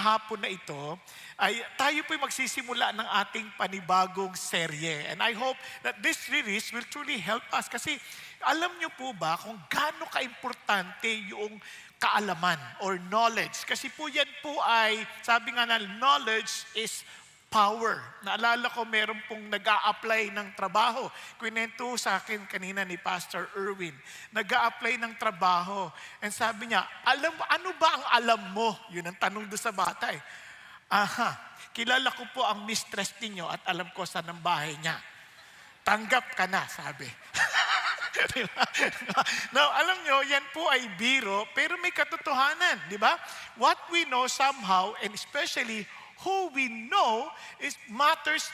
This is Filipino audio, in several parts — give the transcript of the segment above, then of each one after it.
hapon na ito, ay tayo po'y magsisimula ng ating panibagong serye. And I hope that this series will truly help us. Kasi alam niyo po ba kung gaano kaimportante yung kaalaman or knowledge? Kasi po yan po ay, sabi nga na, knowledge is power. Naalala ko meron pong nag-a-apply ng trabaho. Kwento sa akin kanina ni Pastor Erwin. Nag-a-apply ng trabaho. And sabi niya, ano ba ang alam mo? Yun ang tanong doon sa bata eh. Kilala ko po ang mistress ninyo at alam ko saan ang bahay niya. Tanggap ka na, sabi. Diba? Now, alam nyo, yan po ay biro, pero may katotohanan, di ba? What we know somehow, and especially who we know, is matters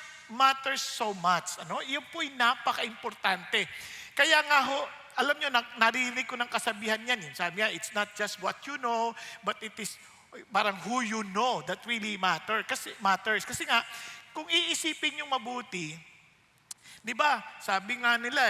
so much. Yun po'y napaka-importante. Kaya nga ho, alam nyo, narinig ko ng kasabihan yan. Sabi niya, it's not just what you know, but it is parang who you know that really matters. Kasi nga, kung iisipin yung mabuti, di ba, sabi nga nila,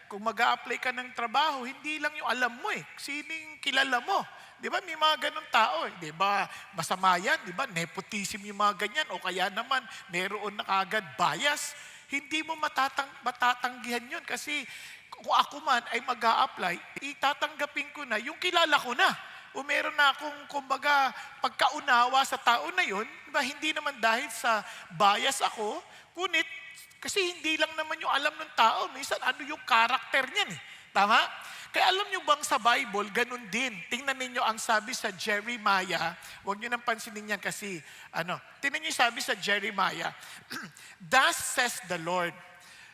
kung mag-a-apply ka ng trabaho, hindi lang yung alam mo eh. Sining kilala mo. Di ba, may mga ganun tao eh. Di ba, masama yan. Di ba, nepotism yung mga ganyan. O kaya naman, meron na kagad bias. Hindi mo matatanggihan yun. Kasi kung ako man ay mag-a-apply, itatanggapin ko na yung kilala ko na. O meron na akong, kumbaga, pagkaunawa sa tao na yun. Diba, hindi naman dahil sa bias ako, kunit, kasi hindi lang naman yung alam ng tao. Minsan, ano yung karakter niyan eh. Tama? Kaya alam nyo bang sa Bible, ganun din. Tingnan ninyo ang sabi sa Jeremiah. Huwag nyo nang pansinin yan kasi, tingnan nyo yung sabi sa Jeremiah. Thus says the Lord,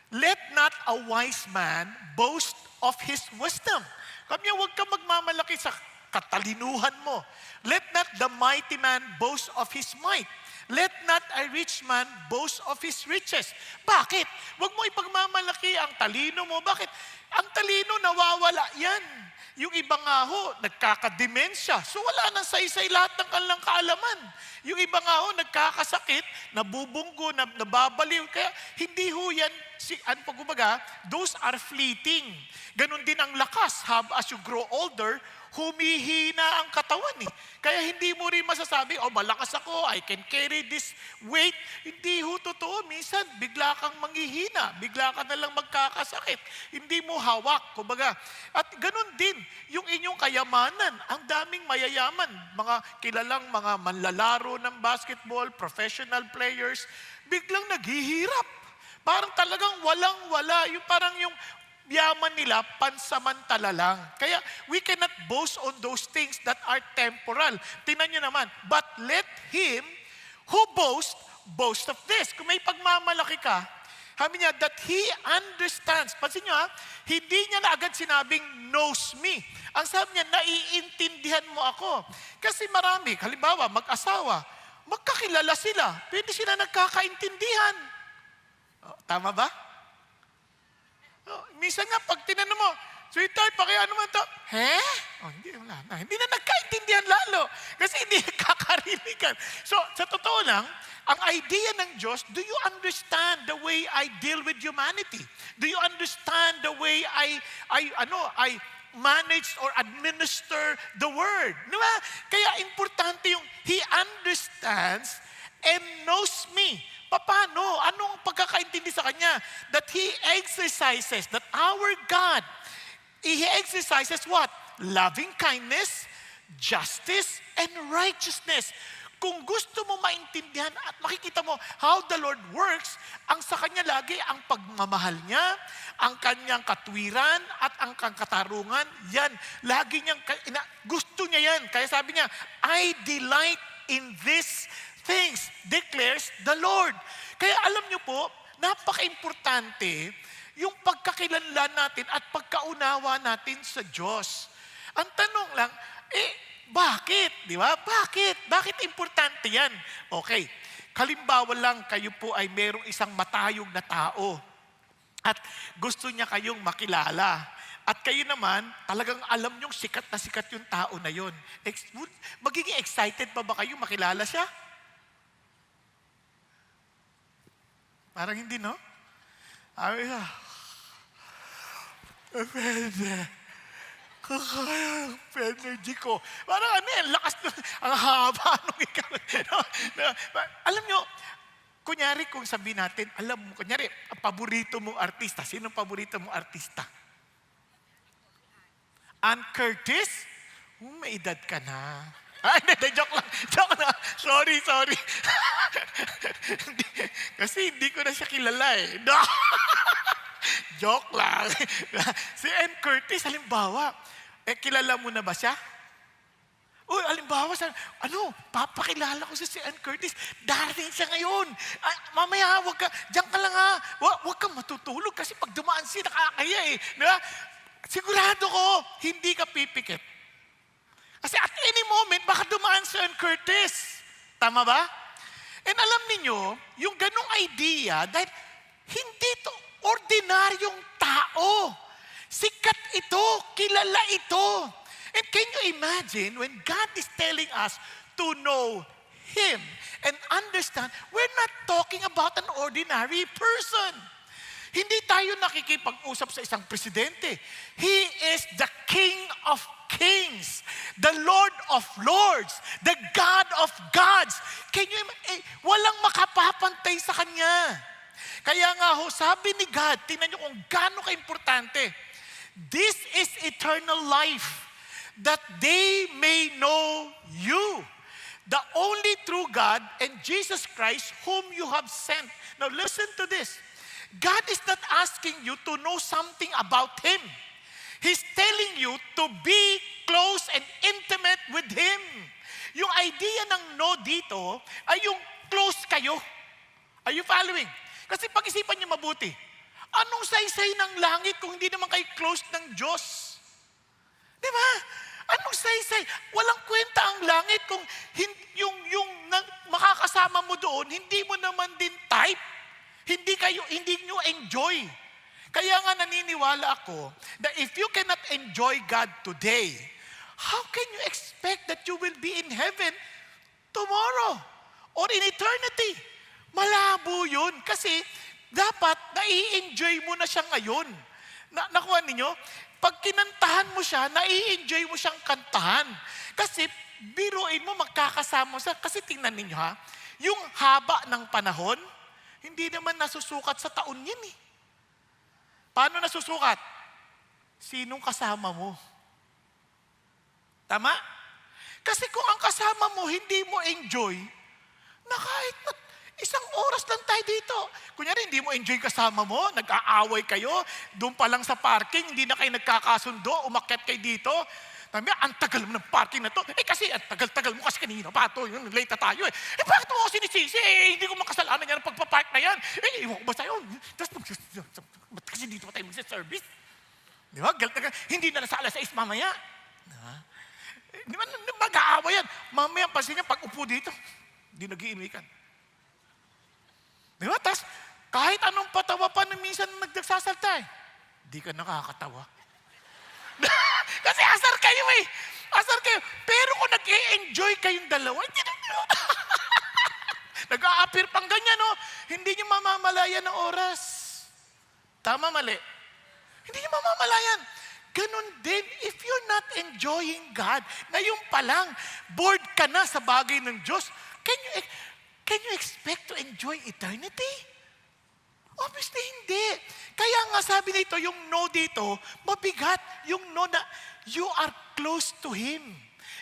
let not a wise man boast of his wisdom. Kami huwag ka magmamalaki sa katalinuhan mo. Let not the mighty man boast of his might. Let not a rich man boast of his riches. Bakit? Huwag mo ipagmamalaki ang talino mo. Bakit? Ang talino nawawala yan. Yung iba nga ho, nagkakademensya. So wala nang saysay lahat ng kanilang kaalaman. Yung iba nga ho, nagkakasakit, nabubunggo, nababaliw. Kaya hindi ho yan, those are fleeting. Ganon din ang lakas. As you grow older, humihina ang katawan eh. Kaya hindi mo rin masasabi, malakas ako, I can carry this weight. Hindi ho totoo. Minsan, bigla kang manghihina. Bigla ka na lang magkakasakit. Hindi mo hawak. Kumbaga. At ganun din, yung inyong kayamanan. Ang daming mayayaman. Mga kilalang mga manlalaro ng basketball, professional players, biglang naghihirap. Parang talagang walang-wala. Yung parang yung yaman nila, pansamantala lang. Kaya we cannot boast on those things that are temporal. Tingnan nyo naman, but let him who boast of this. Kung may pagmamalaki ka, sabi niya, that he understands. Pansin nyo hindi niya na agad sinabing knows me. Ang sabi niya, naiintindihan mo ako. Kasi marami, halimbawa, mag-asawa, magkakilala sila, pwede sila nagkakaintindihan. Tama ba? Minsan nga, pag tinanong mo, sweetheart, pakiano mo ito? Hindi na nagkaintindihan lalo. Kasi hindi kakarinig. So, sa totoo lang, ang idea ng Diyos, do you understand the way I deal with humanity? Do you understand the way I manage or administer the word? Diba? Kaya importante yung He understands and knows me. Paano? Anong pagkakaintindi sa Kanya? That He exercises, that our God, He exercises what? Loving kindness, justice, and righteousness. Kung gusto mo maintindihan at makikita mo how the Lord works, ang sa Kanya lagi ang pagmamahal niya, ang Kanyang katwiran, at ang katarungan, yan. Lagi niyang, gusto niya yan. Kaya sabi niya, I delight in this things, declares the Lord. Kaya alam niyo po, napaka-importante yung pagkakilanlan natin at pagkaunawa natin sa Diyos. Ang tanong lang, bakit? Di ba? Bakit? Bakit importante yan? Okay, halimbawa lang kayo po ay merong isang matayog na tao at gusto niya kayong makilala. At kayo naman, talagang alam niyong sikat na sikat yung tao na yun. Magiging excited pa ba kayo makilala siya? Parang hindi, no? kakaya ng energy ko. Parang ano yan, lakas na, ang haba nung ikaw. Alam nyo, kunyari kung sabihin natin, alam mo, kunyari, ang paborito mong artista. Sino ang paborito mong artista? Ann Curtis? May edad ka na. Ay, hindi, joke lang. Joke lang. Sorry. Kasi hindi ko na siya kilala eh. No. Joke lang. Si Ann Curtis, halimbawa, kilala mo na ba siya? Uy, halimbawa, papakilala ko si Ann Curtis. Darating siya ngayon. Mamaya, diyan ka lang ha. Wag kang matutulog kasi pag dumaan siya, nakakaya eh. Diba? Sigurado ko, hindi ka pipikit. Kasi at any moment, baka dumaan si Ann Curtis. Tama ba? And alam niyo, yung ganong idea, dahil hindi to ordinaryong tao. Sikat ito, kilala ito. And can you imagine when God is telling us to know Him and understand, we're not talking about an ordinary person. Hindi tayo nakikipag-usap sa isang presidente. He is the King of Kings, the Lord of Lords, the God of Gods. Can you imagine? Walang makapapantay sa Kanya. Kaya nga ho, sabi ni God, tingnan nyo kung gaano ka-importante. This is eternal life, that they may know you, the only true God, and Jesus Christ, whom you have sent. Now listen to this. God is not asking you to know something about Him. He's telling you to be close and intimate with Him. Yung idea ng know dito ay yung close kayo. Are you following? Kasi pag-isipan niyo mabuti, anong saysay ng langit kung hindi naman kayo close ng Diyos? Di ba? Anong saysay? Walang kwenta ang langit kung yung makakasama mo doon, hindi mo naman din type. Hindi nyo enjoy. Kaya nga naniniwala ako that if you cannot enjoy God today, how can you expect that you will be in heaven tomorrow or in eternity? Malabo yun. Kasi dapat nai-enjoy mo na siya ngayon. Nakuha ninyo? Pag kinantahan mo siya, nai-enjoy mo siyang kantahan. Kasi biruin mo, magkakasama siya. Kasi tingnan ninyo ha, yung haba ng panahon, hindi naman nasusukat sa taon yan eh. Paano nasusukat? Sinong kasama mo? Tama? Kasi kung ang kasama mo, hindi mo enjoy, na kahit na isang oras lang tayo dito. Kunyari, hindi mo enjoy kasama mo, nag-aaway kayo, doon pa lang sa parking, hindi na kayo nagkakasundo, umakyat kayo dito. Sabi, ang tagal mo ng parking na to. Kasi ang tagal-tagal mo kasi kanina pa to, late na tayo eh. Bakit mo ako sinisisi? Hindi ko makasalanan yan ang pagpapark na yan. Iwan ko ba sa'yo? Ba't kasi dito pa tayo magsa-service? Di ba? Hindi na nasa alas 6 mamaya. Di ba? Mag-aaway yan. Mamaya pansin niya, pag upo dito, hindi nag-iimikan. Di ba? Tapos, kahit anong patawa pa na minsan nagsasalta eh, di ka nakakatawa. Kasi asar kayo eh. Asar kayo. Pero kung nag-i-enjoy kayong dalawa, hindi na nag-a-appear pang ganyan, no? Hindi nyo mamamalayan ng oras. Tama, mali? Hindi nyo mamamalayan. Ganon din, if you're not enjoying God, ngayon pa lang, bored ka na sa bagay ng Diyos, can you expect to enjoy eternity? Obviously, hindi. Kaya nga sabi nito, yung no dito, mabigat. Yung no na you are close to Him.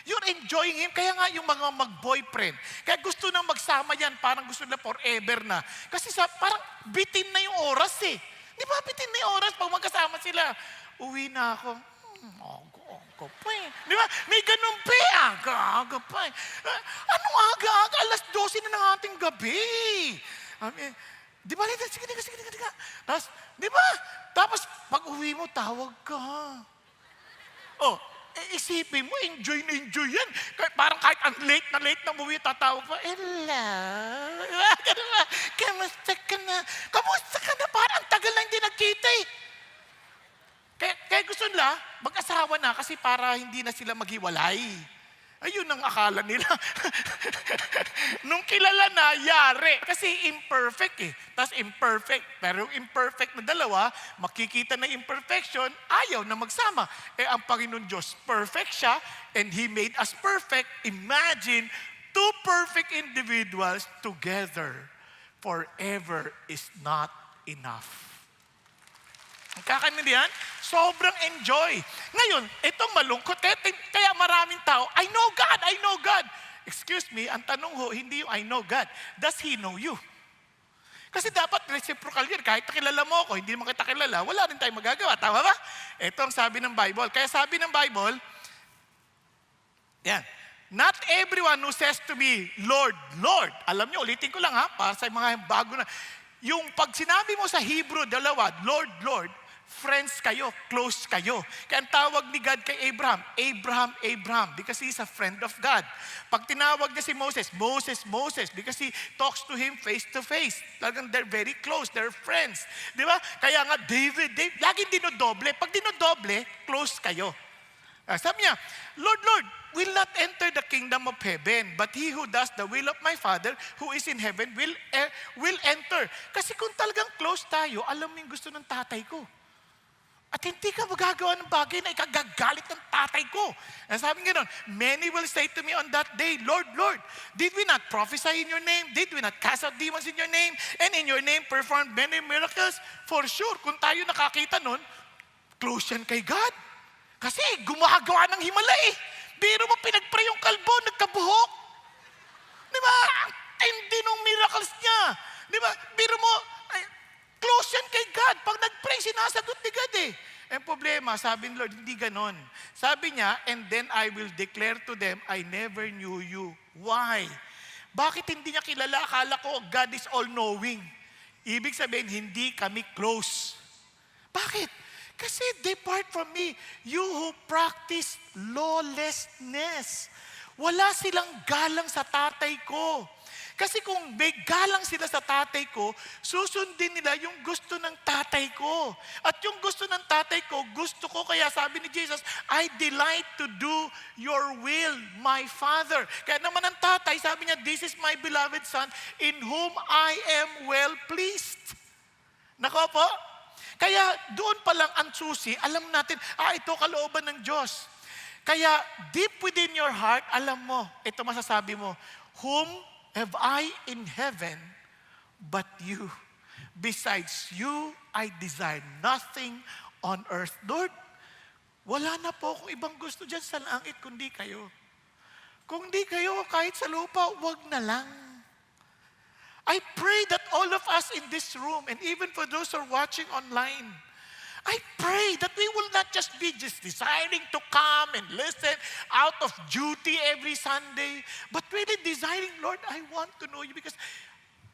You're enjoying Him. Kaya nga yung mga mag-boyfriend, kaya gusto nang magsama yan, parang gusto nila forever na. Kasi parang bitin na yung oras eh. Di ba bitin na yung oras pag magkasama sila? Uwi na ako. Aga pa eh. Di ba? May ganun pa eh. Aga pa eh. Anong aga-aga? Alas 12 na ng ating gabi. Di ba? Sige. Tapos, di ba? Tapos, pag uwi mo, tawag ka. Isipin mo, enjoy na enjoy yan. Parang kahit ang late na uwi, tatawag pa, hello? Kamusta ka na? Kamusta ka na? Parang ang tagal na hindi nagkita eh. Kaya gusto nila, mag-asawa na kasi para hindi na sila maghiwalay. Ayun ang akala nila. Nung kilala na, yari. Kasi imperfect eh. Tapos imperfect. Pero yung imperfect na dalawa, makikita na imperfection, ayaw na magsama. Eh ang Panginoon Diyos, perfect siya, and He made us perfect. Imagine, two perfect individuals together forever is not enough. Kakaintindihan? Sobrang enjoy. Ngayon, itong malungkot, kaya maraming tao, I know God. Excuse me, ang tanong ho, hindi yung I know God. Does He know you? Kasi dapat reciprocal yun. Kahit kilala mo ako, hindi mo kita kilala, wala rin tayong magagawa. Tama ba? Ito ang sabi ng Bible. Kaya sabi ng Bible, yan, not everyone who says to me, Lord, Lord. Alam niyo, ulitin ko lang ha, para sa mga bago na. Yung pag sinabi mo sa Hebrew, dalawa, Lord, Lord, friends kayo, close kayo. Kaya ang tawag ni God kay Abraham, Abraham, Abraham, because he's a friend of God. Pag tinawag niya si Moses, Moses, Moses, because he talks to him face to face. Talagang they're very close, they're friends. Di ba? Kaya nga, David, laging dinodoble. Pag dinodoble, close kayo. Sabi niya, Lord, Lord, will not enter the kingdom of heaven, but he who does the will of my Father who is in heaven will enter. Kasi kung talagang close tayo, alam mo yung gusto ng tatay ko. At hindi ka magagawa ng bagay na ikagagalit ng tatay ko. And sabi nga nun, many will say to me on that day, Lord, Lord, did we not prophesy in your name? Did we not cast out demons in your name? And in your name perform many miracles? For sure, kung tayo nakakita nun, close yan kay God. Kasi gumagawa ng himala eh. Biro mo pinagpray yung kalbo, nagkabuhok. Di ba? Ang tindi ng miracles niya. Di ba? Biro mo, close yan kay God. Pag nag-pray, sinasagot ni God eh. Ang problema, sabi ni Lord, hindi ganon. Sabi niya, and then I will declare to them, I never knew you. Why? Bakit hindi niya kilala? Akala ko God is all-knowing. Ibig sabihin, hindi kami close. Bakit? Kasi depart from me, you who practice lawlessness. Wala silang galang sa tatay ko. Kasi kung may galang sila sa tatay ko, susundin nila yung gusto ng tatay ko. At yung gusto ng tatay ko, gusto ko. Kaya sabi ni Jesus, I delight to do your will, my Father. Kaya naman ang tatay, sabi niya, this is my beloved Son, in whom I am well pleased. Nako po? Kaya doon pa lang ang susi, alam natin, ito kalooban ng Diyos. Kaya deep within your heart, alam mo, ito masasabi mo, whom have I in heaven but you? Besides you, I desire nothing on earth. Lord, wala na po akong ibang gusto dyan sa langit kundi kayo. Kung di kayo, kahit sa lupa, wag na lang. I pray that all of us in this room, and even for those who are watching online, I pray that we will not just be desiring to come and listen out of duty every Sunday, but really desiring, Lord, I want to know you because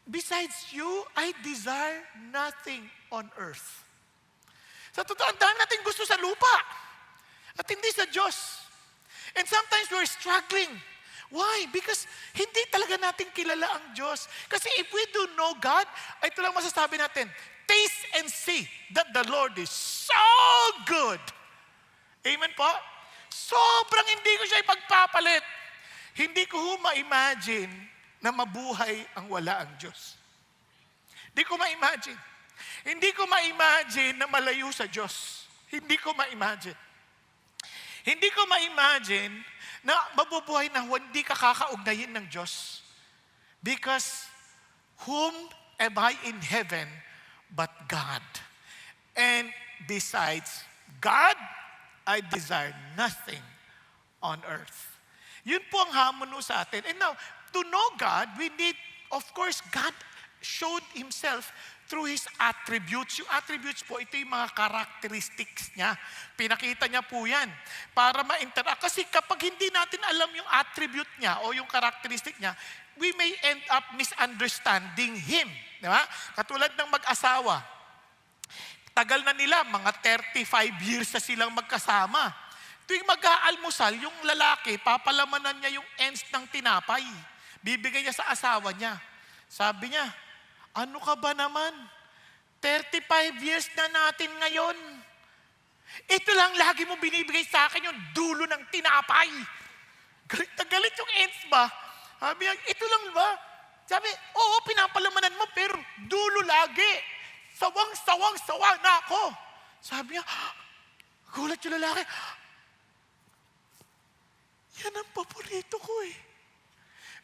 besides you, I desire nothing on earth. Sa totoo, ang dami natin gusto sa lupa at hindi sa Diyos. And sometimes we're struggling. Why? Because hindi talaga natin kilala ang Diyos. Kasi if we do know God, ito lang masasabi natin, taste and see that the Lord is so good. Amen po? Sobrang hindi ko siya ipagpapalit. Hindi ko ma-imagine na mabuhay ang wala ang Diyos. Hindi ko ma-imagine. Hindi ko ma-imagine na malayo sa Diyos. Hindi ko ma-imagine. Hindi ko ma-imagine na mabubuhay na hindi ka kakaugnayin ng Diyos. Because whom am I in heaven but God? And besides God, I desire nothing on earth. Yun po ang hamon sa atin. And now, to know God, we need, of course, God showed Himself through His attributes. Yung attributes po, ito yung mga characteristics niya. Pinakita niya po yan para ma-interact. Kasi kapag hindi natin alam yung attribute niya o yung characteristic niya, we may end up misunderstanding Him. Di ba? Katulad ng mag-asawa. Tagal na nila, mga 35 years na silang magkasama. Tuwing mag-aalmusal, yung lalaki, papalamanan niya yung ends ng tinapay. Bibigay niya sa asawa niya. Sabi niya, ano ka ba naman? 35 years na natin ngayon. Ito lang lagi mo binibigay sa akin yung dulo ng tinapay. Galit na galit yung ends ba? Sabi niya, ito lang ba? Sabi, oo, pinapalamanan mo, pero dulo lagi. Sawa na ako. Sabi niya, gulat yung lalaki. Yan ang paborito ko eh.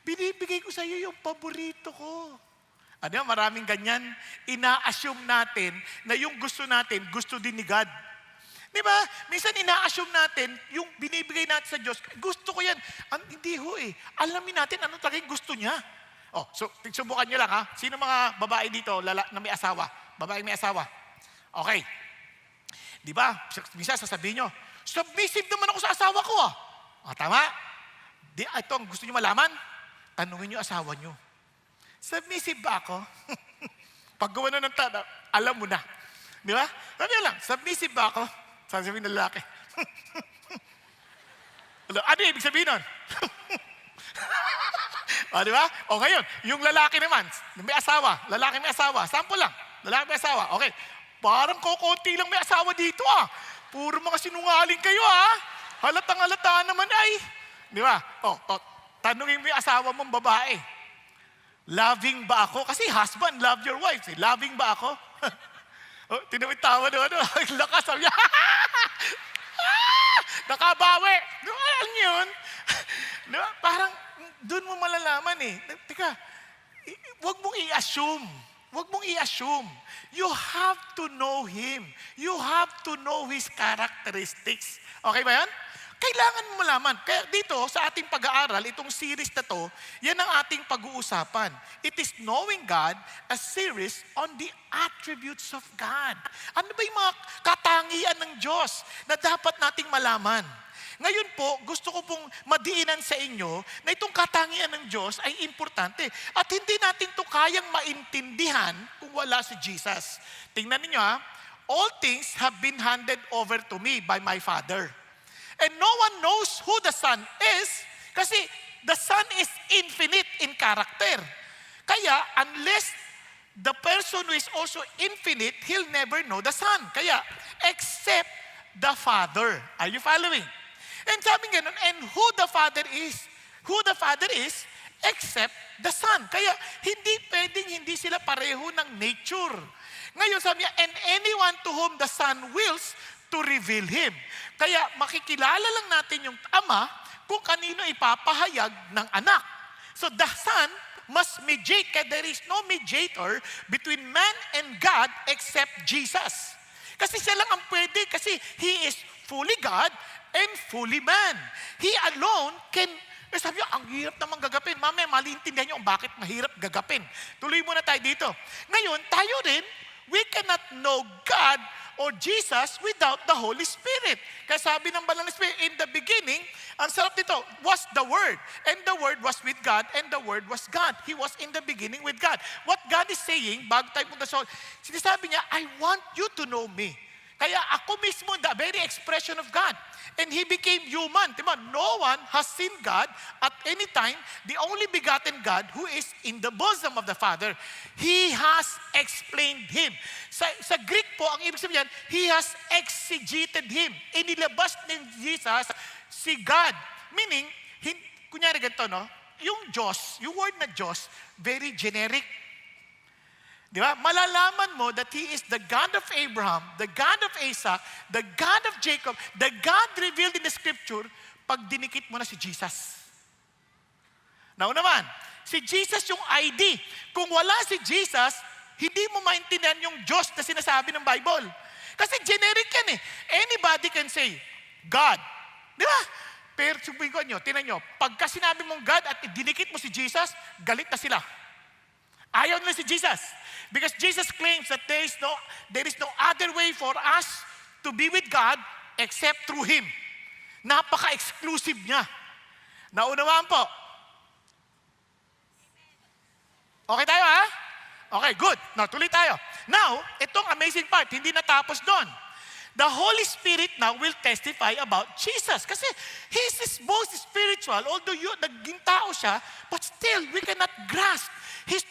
Binibigay ko sa iyo yung paborito ko. Ano, maraming ganyan. Ina-assume natin na yung gusto natin, gusto din ni God. Di ba? Minsan ina-assume natin, yung binibigay natin sa Diyos, gusto ko yan. Hindi ho eh. Alamin natin ano talagang gusto niya. Oh, so, subukan niyo lang ha. Sino mga babae dito na may asawa? Babaeng may asawa. Okay. Di ba? Minsan sasabihin niyo, submissive naman ako sa asawa ko ah. Tama? Ito ang gusto niyo malaman? Tanungin niyo asawa niyo. Submissive ba ako? Pag gawa na ng tanong, alam mo na. Di ba? Sabi lang, submissive ba ako? Sasabihin ng lalaki. Ano ibig sabihin nun? Di ba? O ngayon, yung lalaki naman, may asawa, lalaki may asawa, sample lang, lalaki may asawa, okay. Parang kukunti lang may asawa dito ah. Puro mga sinungaling kayo ah. Halatang halata naman ay. Di ba? Tanungin mo yung asawa mong babae. Loving ba ako? Kasi husband, love your wife. Loving ba ako? Tinawid-tawa doon. Ang lakas. Sabi niya, nakabawi. Alam niyo yun? Parang doon mo malalaman eh. Teka, huwag mong i-assume. Huwag mong i-assume. You have to know Him. You have to know His characteristics. Okay ba yan? Kailangan mo malaman. Kaya dito, sa ating pag-aaral, itong series na to, yan ang ating pag-uusapan. It is Knowing God, a series on the attributes of God. Ano ba yung mga katangian ng Diyos na dapat nating malaman? Ngayon po, gusto ko pong madiinan sa inyo na itong katangian ng Diyos ay importante. At hindi natin ito kayang maintindihan kung wala si Jesus. Tingnan niyo ha, all things have been handed over to me by my Father. And no one knows who the Son is kasi the Son is infinite in character. Kaya unless the person who is also infinite, he'll never know the Son. Kaya except the Father. Are you following? And sabi ganun, and who the Father is except the Son. Kaya hindi pwedeng hindi sila pareho ng nature. Ngayon sabi niya, and anyone to whom the Son wills to reveal Him. Kaya makikilala lang natin yung Ama kung kanino ipapahayag ng anak. So the Son must mediate, kaya there is no mediator between man and God except Jesus. Kasi siya lang ang pwede, kasi He is fully God and fully man. He alone can, sabi niyo, ang hirap naman gagapin. Mamaya, maliintindihan niyo kung bakit mahirap gagapin. Tuloy muna tayo dito. Ngayon, tayo rin, we cannot know God or Jesus without the Holy Spirit. Kaya sabi ng Banal na Spirit, in the beginning, ang sarap dito, was the Word. And the Word was with God, and the Word was God. He was in the beginning with God. What God is saying, bago tayo punta sa sinasabi niya, I want you to know me. Kaya ako mismo, the very expression of God. And He became human. Diba? No one has seen God at any time. The only begotten God who is in the bosom of the Father. He has explained Him. Sa Greek po, ang ibig sabihin, He has exegeted Him. Inilabas ni Jesus si God. Meaning, kunyari ganito, no? Yung Diyos, yung word na Diyos, very generic. Di ba? Malalaman mo that He is the God of Abraham, the God of Isaac, the God of Jacob, the God revealed in the Scripture, pag dinikit mo na si Jesus. Now naman, si Jesus yung ID. Kung wala si Jesus, hindi mo maintindihan yung Diyos na sinasabi ng Bible. Kasi generic yan eh. Anybody can say, God. Di ba? Pero sabihin ko nyo, tinan nyo, pagka sinabi mong God at dinikit mo si Jesus, galit na sila. Ayaw na si Jesus. Because Jesus claims that there is no other way for us to be with God except through Him. Napaka-exclusive niya. Naunawaan po. Okay tayo ha? Okay, good. Now, tuloy tayo. Now, itong amazing part, hindi natapos doon. The Holy Spirit now will testify about Jesus. Kasi He's both spiritual, although naging tao siya, but still, we cannot grasp His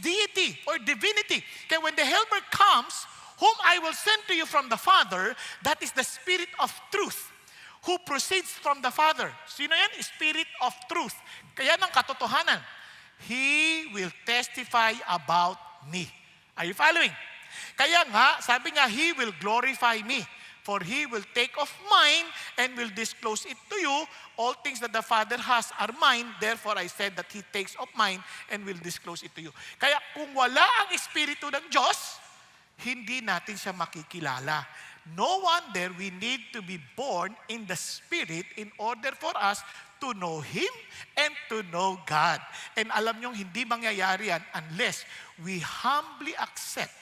deity or divinity. Kaya when the Helper comes, whom I will send to you from the Father, that is the Spirit of truth, who proceeds from the Father. Sino yan? Spirit of truth. Kaya ng katotohanan. He will testify about me. Are you following? Kaya nga, sabi nga, He will glorify me. For He will take of mine and will disclose it to you. All things that the Father has are mine. Therefore, I said that He takes of mine and will disclose it to you. Kaya kung wala ang Espiritu ng Diyos, hindi natin siya makikilala. No wonder we need to be born in the Spirit in order for us to know Him and to know God. And alam nyo, hindi mangyayari yan unless we humbly accept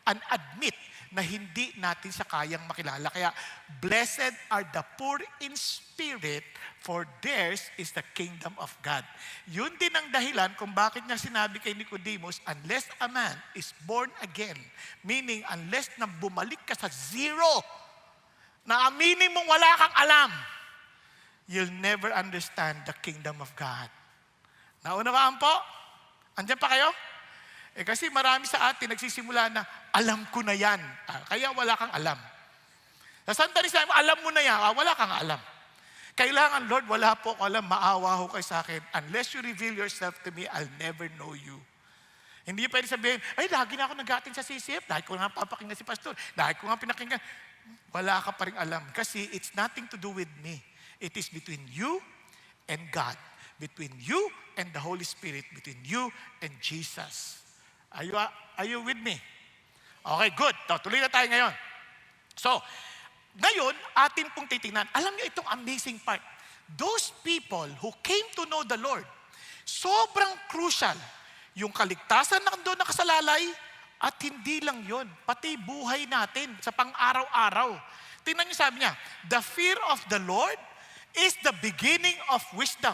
and admit na hindi natin siya kayang makilala. Kaya, blessed are the poor in spirit, for theirs is the kingdom of God. Yun din ang dahilan kung bakit niya sinabi kay Nicodemus, unless a man is born again, meaning unless na bumalik ka sa zero, na aminin mong wala kang alam, you'll never understand the kingdom of God. Naunawaan po? Andiyan pa kayo? Kasi marami sa atin nagsisimula na, alam ko na yan. Kaya wala kang alam. Sa sandali sa alam mo na yan, wala kang alam. Kailangan, Lord, wala po ako alam, maawa ho kayo sa akin. Unless you reveal yourself to me, I'll never know you. Hindi pwede sabihin, ay, lagi na ako nag-atin sa CCF, dahil ko nga papakinggan si Pastor, dahil ko nga pinakinggan. Wala ka pa rin alam. Kasi it's nothing to do with me. It is between you and God. Between you and the Holy Spirit. Between you and Jesus. Are you with me? Okay, good. Tuloy na tayo ngayon. So, ngayon, atin pong titingnan. Alam niyo itong amazing part. Those people who came to know the Lord, sobrang crucial. Yung kaligtasan na doon nakasalalay, at hindi lang yon, pati buhay natin sa pang-araw-araw. Tingnan niyo, sabi niya, the fear of the Lord is the beginning of wisdom.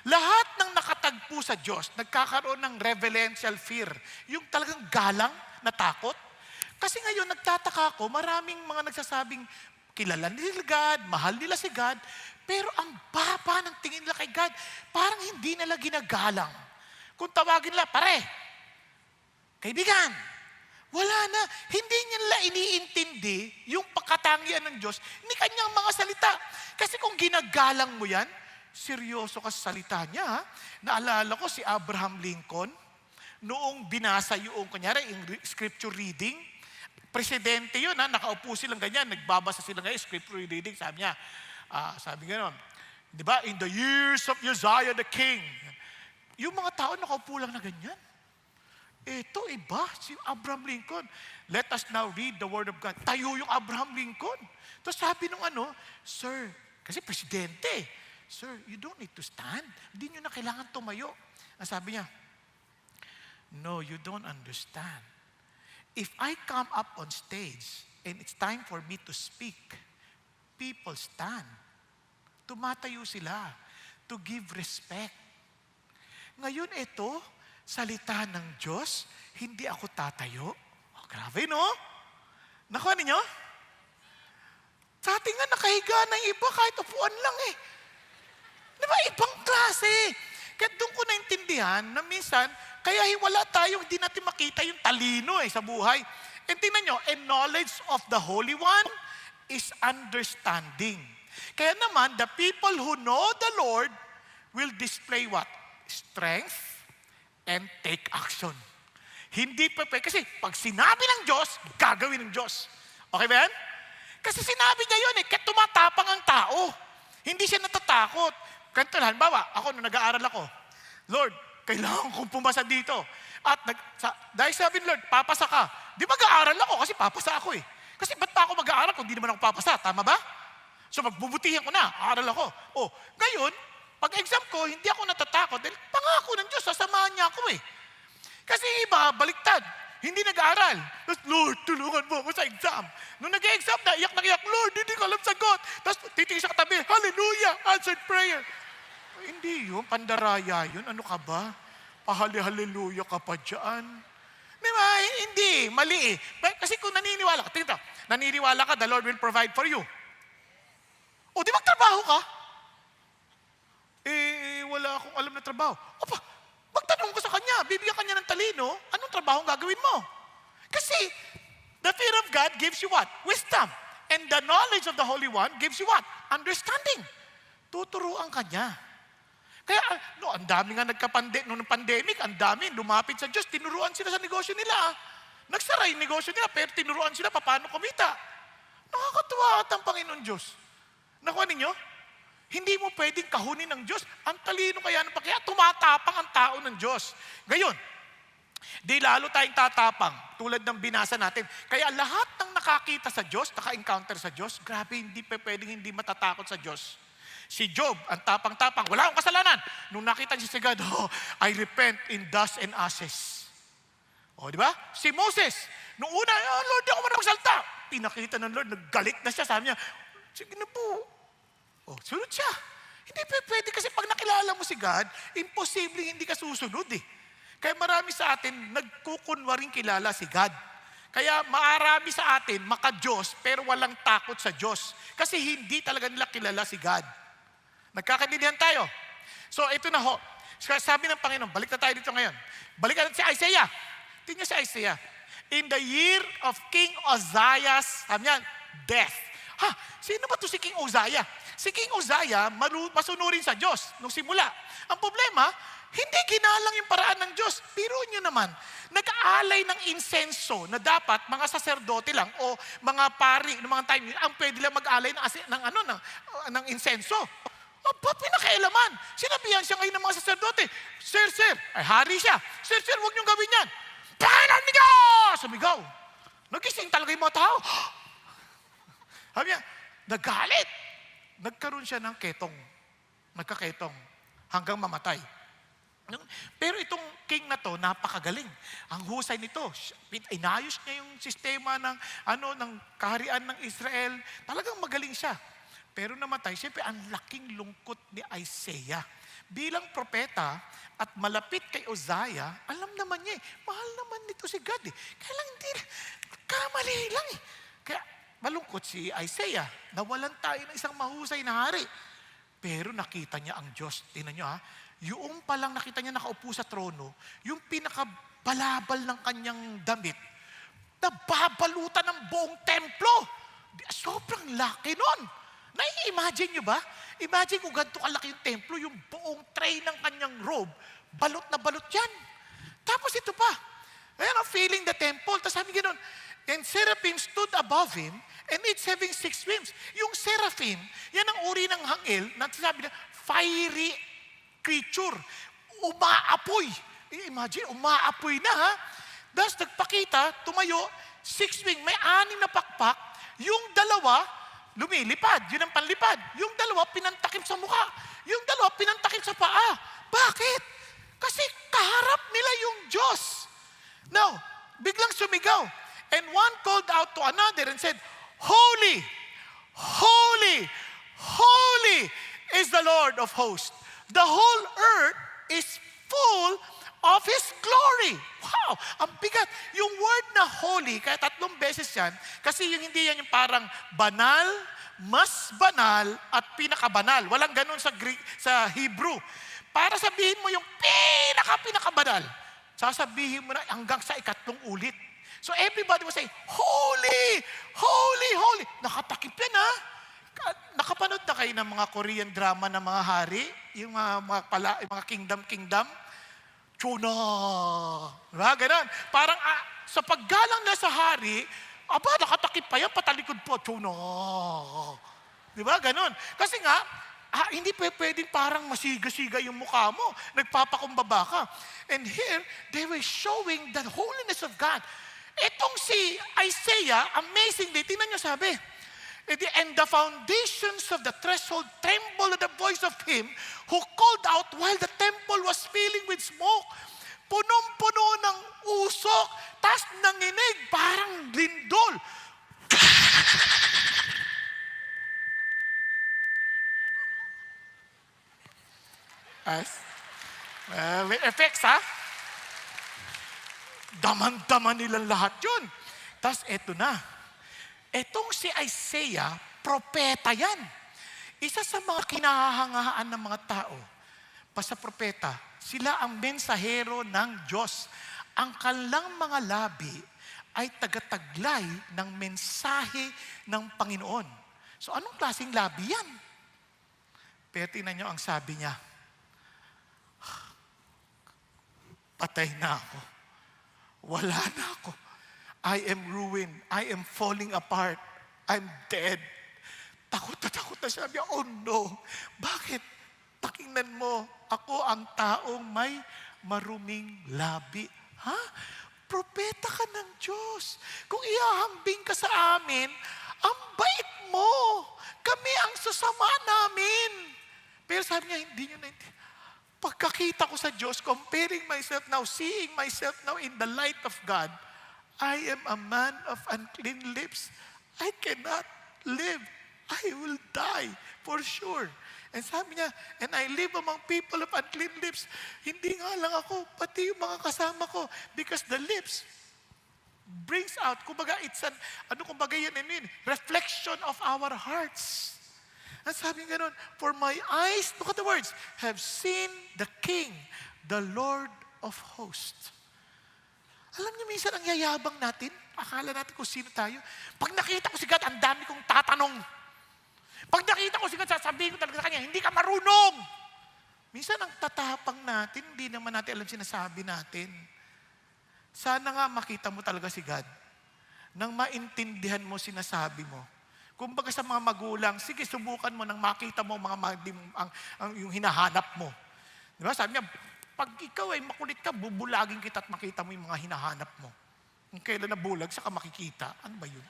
Lahat ng nakatagpo sa Diyos, nagkakaroon ng reverential fear. Yung talagang galang na takot. Kasi ngayon, nagtataka ako, maraming mga nagsasabing, kilala nila God, mahal nila si God, pero ang baba ng tingin nila kay God, parang hindi nila ginagalang. Kung tawagin nila, pare, kaibigan, wala na. Hindi nila iniintindi yung pagkatangian ng Diyos ni kanyang mga salita. Kasi kung ginagalang mo yan, seryoso ka sa salita niya. Ha? Naalala ko si Abraham Lincoln, noong binasa yung, kunyari, yung scripture reading, presidente yun, ha? Nakaupo silang ganyan, nagbabasa sila ngayon, scripture reading, sabi niya, sabi gano'n, di ba, in the years of Uzziah the king, yung mga tao nakaupo lang na ganyan. Ito, iba, si Abraham Lincoln. Let us now read the word of God. Tayo yung Abraham Lincoln. Tapos sabi nung Sir, kasi presidente, Sir, you don't need to stand. Hindi nyo na kailangan tumayo. Ang sabi niya, no, you don't understand. If I come up on stage and it's time for me to speak, people stand. Tumatayo sila to give respect. Ngayon ito, salita ng Diyos, hindi ako tatayo. Oh, grabe, no? Nakuha ninyo? Sa atin nga, nakahiga ng iba kahit upuan lang eh. Di ba? Ibang klase. Kaya doon ko naintindihan na minsan, kaya wala tayo, hindi natin makita yung talino sa buhay. And tingnan nyo, and knowledge of the Holy One is understanding. Kaya naman, the people who know the Lord will display what? Strength and take action. Hindi pa, kasi pag sinabi ng Diyos, gagawin ng Diyos. Okay ba yan? Kasi sinabi niya yun kaya tumatapang ang tao. Hindi siya natatakot. Ganito, halimbawa, ako nung nag-aaral ako, Lord, kailangan kong pumasa dito. At dahil sabi ni Lord, papasa ka. Di mag-aaral ako kasi papasa ako eh. Kasi ba't pa ako mag-aaral kung di naman ako papasa? Tama ba? So magbubutihan ko na, aaral ako. Oh, ngayon, pag exam ko, hindi ako natatakot dahil pangako ng Diyos, sasamahan niya ako eh. Kasi iba, baliktad. Hindi nag-aaral. Tapos, Lord, tulungan mo ako sa exam. Nung nag-exam na, iyak na iyak, Lord, hindi ko alam sagot. Tapos titingin sa katabi, hallelujah, answered prayer. Hindi yun, pandaraya yun. Ano ka ba? Pahali-hallelujah ka pa dyan. Di ba? Hindi, mali eh. Kasi kung naniniwala ka, tingnan, naniniwala ka, the Lord will provide for you. O, di magtrabaho ka? Wala akong alam na trabaho. Opa, magtanong ko sa kanya, bibigyan kanya ng talino, anong trabaho ang gagawin mo? Kasi, the fear of God gives you what? Wisdom. And the knowledge of the Holy One gives you what? understanding. Tuturuan ka niya. Kaya, ang dami nga noong pandemic, ang dami lumapit sa Diyos, tinuruan sila sa negosyo nila. Nagsara yung negosyo nila, pero tinuruan sila paano kumita. Nakakatuwa at ang Panginoon Diyos. Nakuha ninyo? Hindi mo pwedeng kahunin ng Diyos. Ang talino kaya kaya tumatapang ang tao ng Diyos. Gayon, di lalo tayong tatapang, tulad ng binasa natin. Kaya lahat ng nakakita sa Diyos, naka-encounter sa Diyos, grabe, hindi pwedeng hindi matatakot sa Diyos. Si Job, ang tapang-tapang, wala akong kasalanan. Nung nakita niya si God, I repent in dust and ashes. Di ba? Si Moses, nung una, Lord, di ako man magsalta. Pinakita ng Lord, naggalit na siya, sabi niya, sige na po. Sunod siya. Hindi pwede kasi pag nakilala mo si God, imposible hindi ka susunod eh. Kaya marami sa atin, nagkukunwaring kilala si God. Kaya marami sa atin, maka-Diyos, pero walang takot sa Diyos. Kasi hindi talaga nila kilala si God. Nagkakaintindihan tayo. So ito na ho. Sabi ng Panginoon, balik na tayo dito ngayon. Balik natin si Isaiah. Tingnan si Isaiah. In the year of King Uzziah's, sabi niya, death. Sino ba to si King Uzziah? Si King Uzziah, masunurin sa Diyos nung simula. Ang problema, hindi ginalang yung paraan ng Diyos. Pero nyo naman, nag-aalay ng insenso na dapat mga saserdote lang o mga pari ng mga time ang pwede lang mag-alay ng insenso. Ba't pinakailaman? Sinabihan siya ngayon ng mga saserdote, Sir, ay hari siya. Sir, huwag niyong gawin yan. Panginoon niyo! Sumigaw. Nagising talaga yung mga tao. Sabi niya, nagalit. Nagkaroon siya ng ketong. Nagkaketong. Hanggang mamatay. Pero itong king na to, napakagaling. Ang husay nito, inayos niya yung sistema ng kaharian ng Israel. Talagang magaling siya. Pero namatay, siyempre ang laking lungkot ni Isaiah. Bilang propeta at malapit kay Uzziah, alam naman niya mahal naman nito si God Kaya lang hindi, kamali lang Kaya malungkot si Isaiah. Nawalan tayo ng isang mahusay na hari. Pero nakita niya ang Diyos. Tingnan niyo yung palang nakita niya nakaupo sa trono, yung pinakabalabal ng kanyang damit, nababalutan ng buong templo. Sobrang laki nun. Nai-imagine nyo ba? Imagine kung ganito kalaki yung templo, yung buong tray ng kanyang robe, balot na balot yan. Tapos ito pa, ayan, feeling the temple. Tapos sabi gano'n, and seraphim stood above him, and each having 6 wings. Yung seraphim, yan ang uri ng hangil, na sabi na, fiery creature, umaapoy. Imagine, umaapoy na Tapos nagpakita, tumayo, 6 wing, may 6 na pakpak, yung dalawa, lumilipad, yun ang panlipad. Yung dalawa, pinantakip sa mukha. Yung dalawa, pinantakip sa paa. Bakit? Kasi kaharap nila yung Diyos. Now, biglang sumigaw. And one called out to another and said, Holy, holy, holy is the Lord of hosts. The whole earth is full of His glory. Wow! Ang bigat. Yung word na holy, kaya 3 beses yan, kasi yung hindi yan yung parang banal, mas banal, at pinakabanal. Walang ganun sa Greek, sa Hebrew. Para sabihin mo yung pinakabanal, sasabihin mo na hanggang sa 3 ulit. So everybody will say, holy, holy, holy. Nakatakip yan Nakapanood na kayo ng mga Korean drama ng mga hari, yung mga kingdom, Chuna. Diba? Ganon. Parang sa paggalang na sa hari, nakatakip pa yan, patalikod po, Chuna. Diba? Ganon. Kasi nga, hindi pwedeng parang masiga-siga yung mukha mo. Nagpapakumbaba ka. And here, they were showing the holiness of God. Itong si Isaiah, amazingly, tingnan nyo sabi, and the foundations of the threshold trembled at the voice of him who called out while the temple was filling with smoke. Punong-puno ng usok, tas nanginig, parang lindol. May effects, Daman-daman nilang lahat yun. Tas eto na. Etong si Isaiah, propeta yan. Isa sa mga kinahahangaan ng mga tao, basta propeta, sila ang mensahero ng Diyos. Ang kanilang mga labi ay tagataglay ng mensahe ng Panginoon. So anong klaseng labi yan? Pero tingnan nyo ang sabi niya, patay na ako. Wala na ako. I am ruined. I am falling apart. I'm dead. Takot na siya. Sabi niya, oh no. Bakit? Pakinggan mo, ako ang taong may maruming labi. Ha? Propeta ka ng Diyos. Kung ihahambing ka sa amin, ang bait mo. Kami ang sasama namin. Pero sabi niya, hindi niyo naintindihan. Pagkakita ko sa Diyos, comparing myself now, seeing myself now in the light of God, I am a man of unclean lips. I cannot live. I will die for sure. And sabi niya, and I live among people of unclean lips. Hindi nga lang ako, pati yung mga kasama ko. Because the lips brings out, kumbaga, it's an, reflection of our hearts. At sabi nga nun, for my eyes, look at the words, have seen the King, the Lord of hosts. Alam niyo, minsan ang yayabang natin, akala natin kung sino tayo. Pag nakita ko si God, ang dami kong tatanong. Pag nakita ko si God, sasabihin ko talaga sa kanya, hindi ka marunong. Minsan ang tatapang natin, hindi naman natin alam sinasabi natin. Sana nga makita mo talaga si God. Nang maintindihan mo sinasabi mo. Kumbaga sa mga magulang, sige, subukan mo nang makita mo yung hinahanap mo. Di ba? Sabi niya, pag ikaw ay makulit ka, bubulagin kita at makita mo yung mga hinahanap mo. Kung kailan nabulag, saka makikita. Ano ba yun?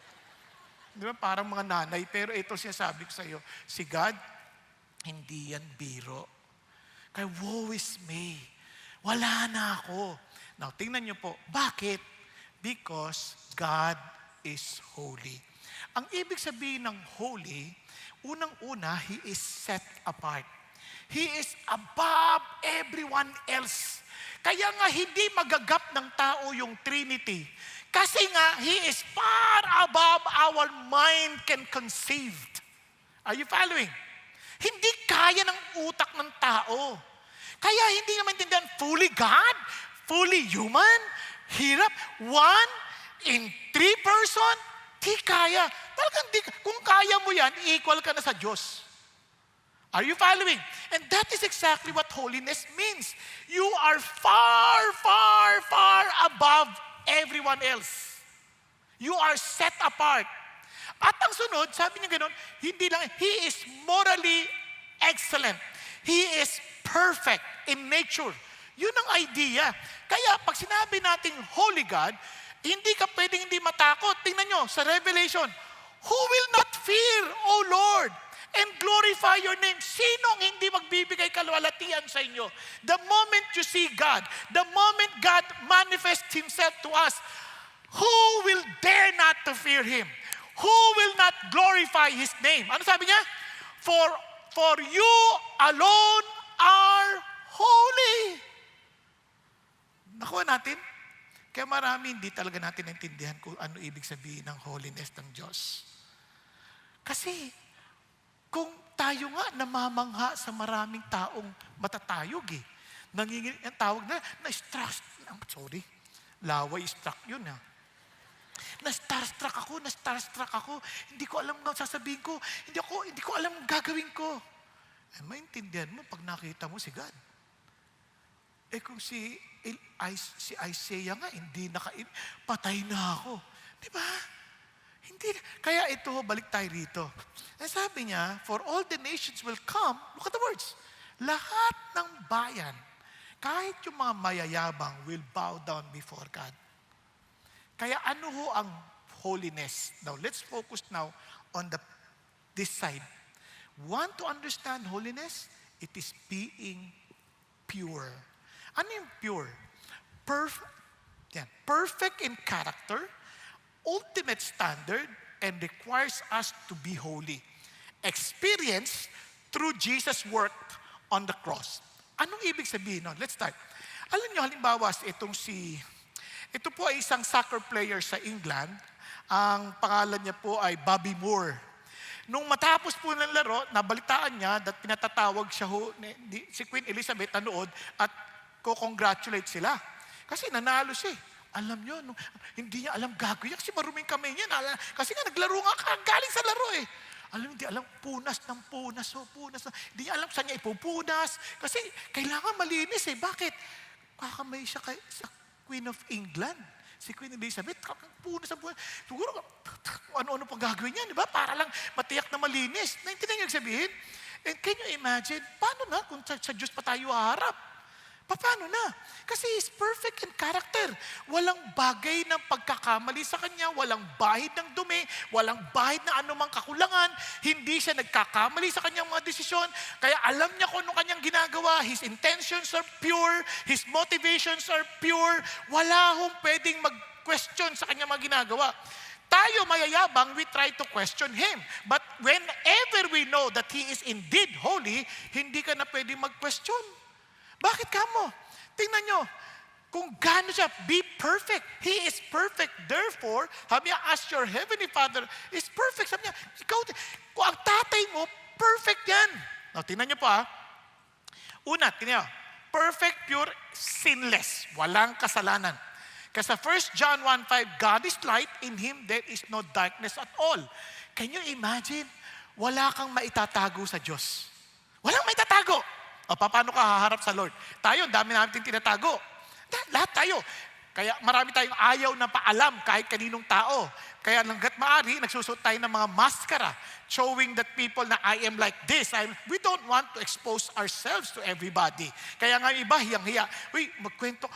Di ba? Parang mga nanay, pero ito siya sabi ko sa iyo, si God, hindi yan biro. Kaya woe is me. Wala na ako. Now, tingnan niyo po, bakit? Because God is holy. Ang ibig sabihin ng holy, unang-una, He is set apart. He is above everyone else. Kaya nga hindi magagap ng tao yung Trinity. Kasi nga, He is far above our mind can conceive. Are you following? Hindi kaya ng utak ng tao. Kaya hindi naman maintindihan, fully God, fully human, hirap, one in three person, di kaya. Talagang di, kung kaya mo yan, equal ka na sa Diyos. Are you following? And that is exactly what holiness means. You are far, far, far above everyone else. You are set apart. At ang sunod, sabi niya gano'n, hindi lang, He is morally excellent. He is perfect in nature. Yun ang idea. Kaya pag sinabi nating Holy God, hindi ka pwedeng hindi matakot. Tingnan nyo, sa Revelation, who will not fear, O Lord, and glorify your name? Sinong hindi magbibigay kalwalatian sa inyo? The moment you see God, the moment God manifests Himself to us, who will dare not to fear Him? Who will not glorify His name? Ano sabi niya? For you alone are holy. Nakuha natin? Kaya marami hindi talaga natin naintindihan kung ano ibig sabihin ng holiness ng Diyos. Kasi, kung tayo nga namamangha sa maraming taong matatayog eh. Nangingin, ang tawag na-struck, laway struck yun ha. Na-starstruck ako, hindi ko alam ang sasabihin ko, hindi ko alam ang gagawin ko. Eh, maintindihan mo pag nakita mo si God. Eh kung si Isaiah nga, patay na ako. Di ba? Hindi. Kaya ito, balik tayo rito. Eh sabi niya, for all the nations will come, look at the words, lahat ng bayan, kahit yung mga mayayabang will bow down before God. Kaya ano ho ang holiness? Now, let's focus now on this side. Want to understand holiness? It is being pure. Ano yung pure? Perfect in character, ultimate standard, and requires us to be holy. Experienced through Jesus' work on the cross. Anong ibig sabihin nun? Let's start. Alam niyo, halimbawa, ito po ay isang soccer player sa England. Ang pangalan niya po ay Bobby Moore. Nung matapos po ng laro, nabalitaan niya at pinatatawag siya si Queen Elizabeth nanood at ko-congratulate sila. Kasi nanalo siya. Alam niyo, hindi niya alam gagawin kasi maruming kamay niya. Kasi nga naglaro nga galing sa laro eh. Alam, hindi alam, punas ng punas, punas. Hindi niya alam saan niya ipupunas. Kasi kailangan malinis eh. Bakit? Kakamay siya sa Queen of England. Si Queen Elizabeth, punas ang punas. Siguro, ano-ano pang gagawin niya, di ba? Para lang matiyak na malinis. Naintindihan niyo sabihin? And can you imagine, paano na kung sa Diyos pa tayo haharap? Paano na? Kasi He's perfect in character. Walang bagay ng pagkakamali sa Kanya, walang bahid ng dumi, walang bahid na anumang kakulangan, hindi siya nagkakamali sa Kanyang mga desisyon, kaya alam niya kung anong Kanyang ginagawa, His intentions are pure, His motivations are pure, wala hong pwedeng mag-question sa Kanyang mga ginagawa. Tayo mayayabang, we try to question Him. But whenever we know that He is indeed holy, hindi ka na pwedeng mag-question. Bakit kamo? Tingnan nyo, kung gaano siya, be perfect. He is perfect. Therefore, sabi niya, as your heavenly Father is perfect. Sabi niya, ikaw, kung ang tatay mo, perfect yan. Now, tingnan nyo po Una, tingnan nyo, perfect, pure, sinless. Walang kasalanan. Kasi sa 1 John 1:5, God is light, in Him there is no darkness at all. Can you imagine? Wala kang maitatago sa Diyos. Walang maitatago. O paano ka haharap sa Lord? Tayo, dami natin tinatago. Lahat tayo. Kaya marami tayong ayaw na paalam kahit kaninong tao. Kaya hanggat maaari, nagsusuot tayo ng mga maskara showing that people na I am like this. We don't want to expose ourselves to everybody. Kaya nga iba, hiyang-hiya. Uy, magkwento.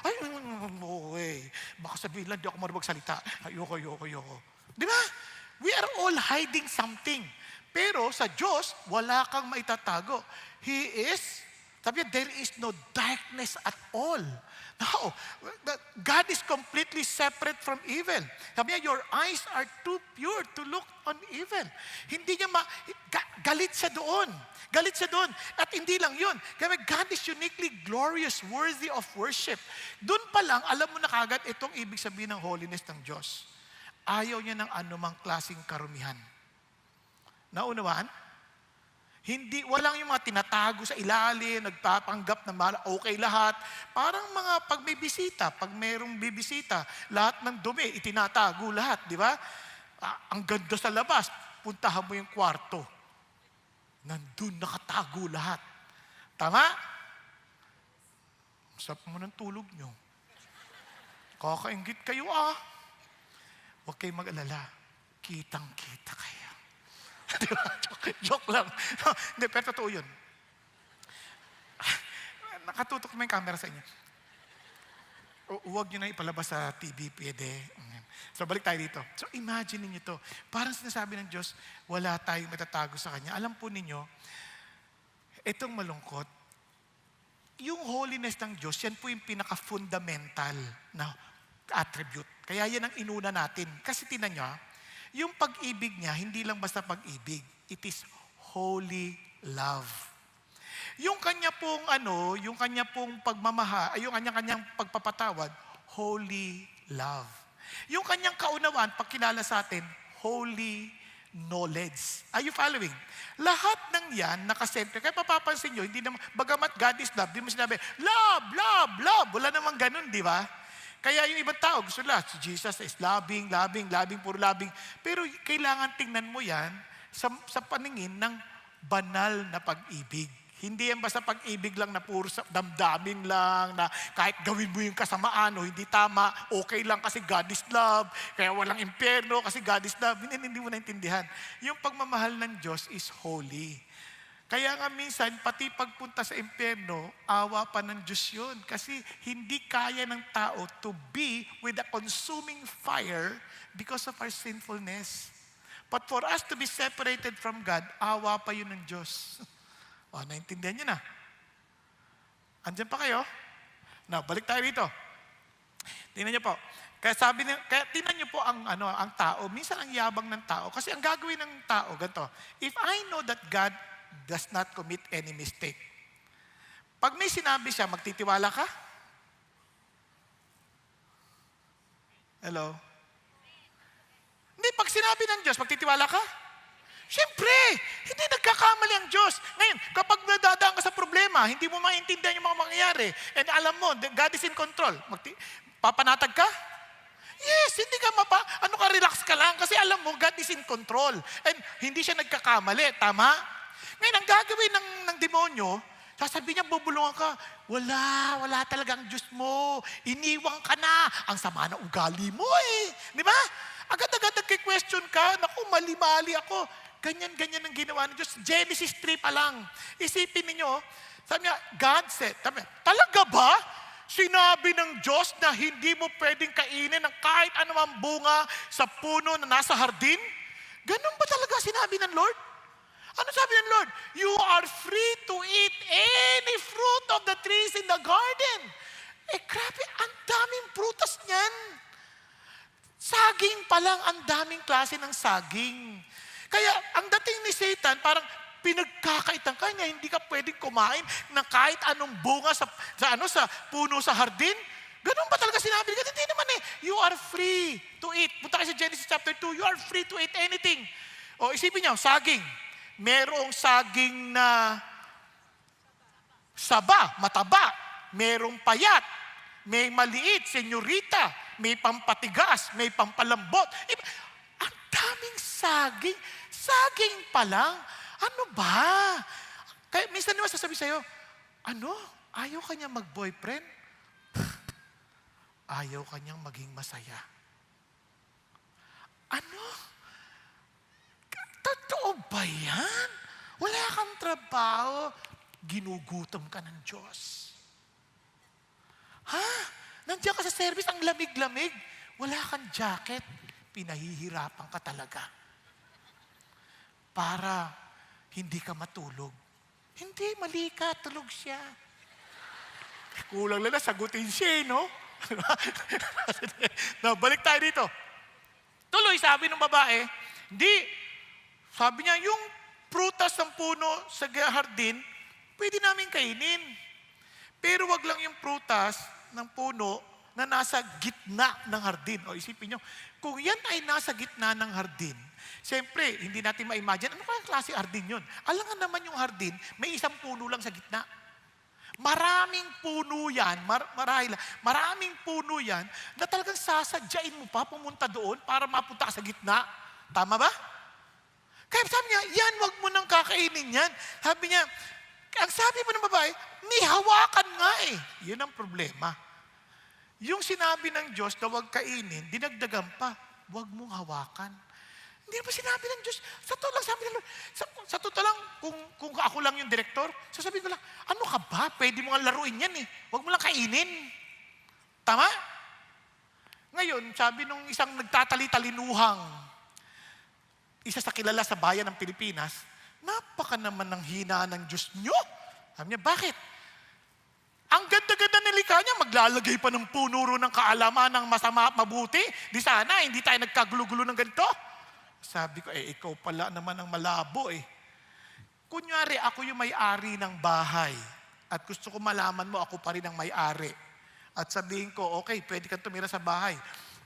Baka sabihin lang, di ako marunong magsalita. Ayoko. Di ba? We are all hiding something. Pero sa Diyos, wala kang maitatago. He is, sabi niya, there is no darkness at all. No, God is completely separate from evil. Sabi niya, your eyes are too pure to look on evil. Hindi niya galit siya doon. Galit siya doon. At hindi lang yun. Kaya God is uniquely glorious, worthy of worship. Doon pa lang, alam mo na kagad itong ibig sabihin ng holiness ng Diyos. Ayaw niya ng anumang klaseng karumihan. Naunawaan? Hindi, walang yung mga tinatago sa ilalim, nagpapanggap na okay lahat. Parang mga pag may bisita, pag mayroong bibisita, lahat ng dumi, itinatago lahat, di ba? Ang ganda sa labas, puntahan mo yung kwarto. Nandun nakatago lahat. Tama? Sarap mo ng tulog nyo. Kakaingit kayo Huwag kayong mag-alala. Kitang-kita kayo. Diba? Joke lang. Hindi, pero totoo yun. Nakatutok mo yung camera sa inyo. Huwag nyo na ipalabas sa TV, pwede. So, balik tayo dito. So, imagine niyo to. Parang sinasabi ng Diyos, wala tayong matatago sa Kanya. Alam po ninyo, itong malungkot, yung holiness ng Diyos, yan po yung pinaka-fundamental na attribute. Kaya yan ang inuna natin. Kasi tinan nyo, yung pag-ibig niya, hindi lang basta pag-ibig. It is holy love. Yung kanya pong yung kanya pong pagmamahal, yung kanyang pagpapatawad, holy love. Yung kanyang kaunawaan, pagkilala sa atin, holy knowledge. Are you following? Lahat ng yan nakasentre. Kaya mapapansin nyo, hindi naman, bagamat God is love, di mo sinabi, love, love, love. Wala namang ganun, di ba? Kaya yung ibang tao, gusto nila, si Jesus is loving, puro loving. Pero kailangan tingnan mo yan sa paningin ng banal na pag-ibig. Hindi yan basta pag-ibig lang na puro damdamin lang, na kahit gawin mo yung kasamaan o hindi tama, okay lang kasi God is love, kaya walang impyerno kasi God is love. Hindi mo naintindihan. Yung pagmamahal ng Diyos is holy. Kaya nga minsan, pati pagpunta sa impyerno, awa pa ng Diyos yun. Kasi hindi kaya ng tao to be with a consuming fire because of our sinfulness. But for us to be separated from God, awa pa yun ng Diyos. Naintindihan nyo na. Andyan pa kayo? Now, balik tayo dito. Tingnan nyo po. Kaya tingnan nyo po ang tao. Minsan ang yabang ng tao. Kasi ang gagawin ng tao, ganito. If I know that God does not commit any mistake. Pag may sinabi siya, magtitiwala ka? Hello? Hindi, pag sinabi ng Diyos, magtitiwala ka? Siyempre, hindi nagkakamali ang Diyos. Ngayon, kapag nadadaan ka sa problema, hindi mo maintindihan yung mga mangyayari, and alam mo, God is in control, papanatag ka? Yes, hindi ka relax ka lang kasi alam mo, God is in control. And hindi siya nagkakamali, tama? Ngayon, ang gagawin ng demonyo, sasabihin niya, bubulungan ka. Wala talagang Diyos mo. Iniwang ka na. Ang sama ng ugali mo eh. Di ba? Agad-agad nagki-question ka. Naku, mali-mali ako. Ganyan-ganyan ang ginawa ng Diyos. Genesis 3 pa lang. Isipin ninyo, sabi niya, God said, talaga ba? Sinabi ng Diyos na hindi mo pwedeng kainin ng kahit anumang bunga sa puno na nasa hardin? Ganun ba talaga sinabi ng Lord? Ano sabi ng Lord? You are free to eat any fruit of the trees in the garden. Grabe, ang daming prutas niyan. Saging pa lang, ang daming klase ng saging. Kaya, ang dating ni Satan, parang pinagkakaitan ka niya, hindi ka pwedeng kumain ng kahit anong bunga sa puno sa hardin. Ganun ba talaga sinabi? Hindi naman eh. You are free to eat. Punta kayo sa Genesis chapter 2, you are free to eat anything. O isipin niyo, saging. Merong saging na saba, mataba. Merong payat. May maliit, senyorita. May pampatigas, may pampalambot. Ang daming saging. Saging pa lang. Ano ba? Kaya minsan naman sasabi sa'yo, ayaw ka niya mag-boyfriend? Ayaw ka niyang maging masaya. Totoo ba yan? Wala kang trabaho, ginugutom ka ng Diyos. Nandiyan ka sa service, ang lamig-lamig. Wala kang jacket, pinahihirapan ka talaga. Para hindi ka matulog. Hindi, mali ka, tulog siya. Kulang lang na, sagutin siya, no? No, balik tayo dito. Tuloy, sabi ng babae, sabi niya, yung prutas ng puno sa hardin, pwede namin kainin. Pero wag lang yung prutas ng puno na nasa gitna ng hardin. O isipin nyo, kung yan ay nasa gitna ng hardin, siyempre, hindi natin ma-imagine, ano kaya klase hardin yun? Alangan naman yung hardin, may isang puno lang sa gitna. Maraming puno yan, maraming puno yan, na talagang sasadyain mo pa pumunta doon para mapunta ka sa gitna. Tama ba? Kaya sabi niya, yan, wag mo nang kakainin yan. Sabi niya, ang sabi mo ng babae, may hawakan nga eh. Yun ang problema. Yung sinabi ng Diyos na wag kainin, dinagdagan pa, wag mong hawakan. Hindi ba sinabi ng Diyos? Sa totoo lang, sabi ng Lord, sa totoo lang, kung ako lang yung direktor, sasabihin ko lang, ano ka ba? Pwede mo nga laruin yan eh. Wag mo lang kainin. Tama? Ngayon, sabi nung isang nagtatali-talinuhang, isa sa kilala sa bayan ng Pilipinas, napaka naman ng hina ng Diyos nyo. Sabi niya, bakit? Ang ganda-ganda nilikha niya, maglalagay pa ng punuro ng kaalaman ng masama at mabuti. Di sana, hindi tayo nagkagulo-gulo ng ganito. Sabi ko, ikaw pala naman ang malabo eh. Kunyari, ako yung may-ari ng bahay. At gusto ko malaman mo, ako pa rin ang may-ari. At sabihin ko, okay, pwede kang tumira sa bahay.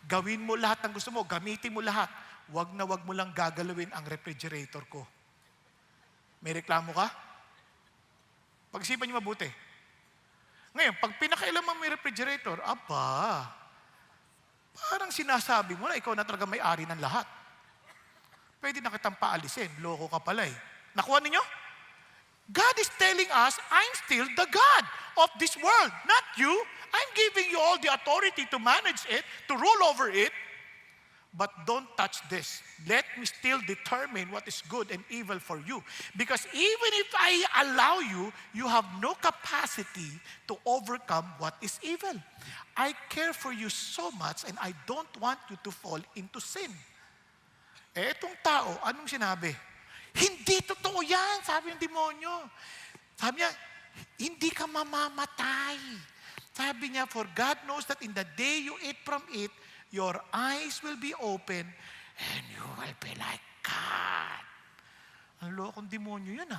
Gawin mo lahat ng gusto mo, gamitin mo lahat. Wag na wag mo lang gagalawin ang refrigerator ko. May reklamo ka? Pag-isipan niyo mabuti. Ngayon, pag pinakailaman mo yung refrigerator, parang sinasabi mo na ikaw na talaga may-ari ng lahat. Pwede na kitang paalisin. Loko ka pala eh. Nakuha ninyo? God is telling us, I'm still the God of this world, not you. I'm giving you all the authority to manage it, to rule over it. But don't touch this. Let me still determine what is good and evil for you. Because even if I allow you, you have no capacity to overcome what is evil. I care for you so much and I don't want you to fall into sin. Etong tao, anong sinabi? Hindi totoo yan, sabi ng demonyo. Sabi niya, hindi ka mamamatay. Sabi niya, for God knows that in the day you eat from it, your eyes will be open and you will be like God. Ang lokong demonyo yun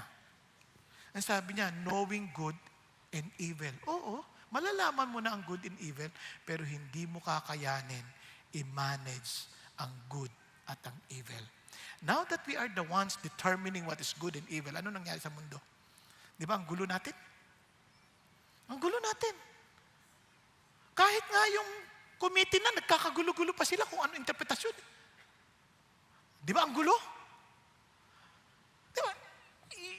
Ang sabi niya, knowing good and evil. Oo, malalaman mo na ang good and evil, pero hindi mo kakayanin i-manage ang good at ang evil. Now that we are the ones determining what is good and evil, ano nangyari sa mundo? Di ba, ang gulo natin? Ang gulo natin. Kahit nga yung Committee na, nagkakagulo-gulo pa sila kung ano interpretasyon. Di ba ang gulo? Di ba?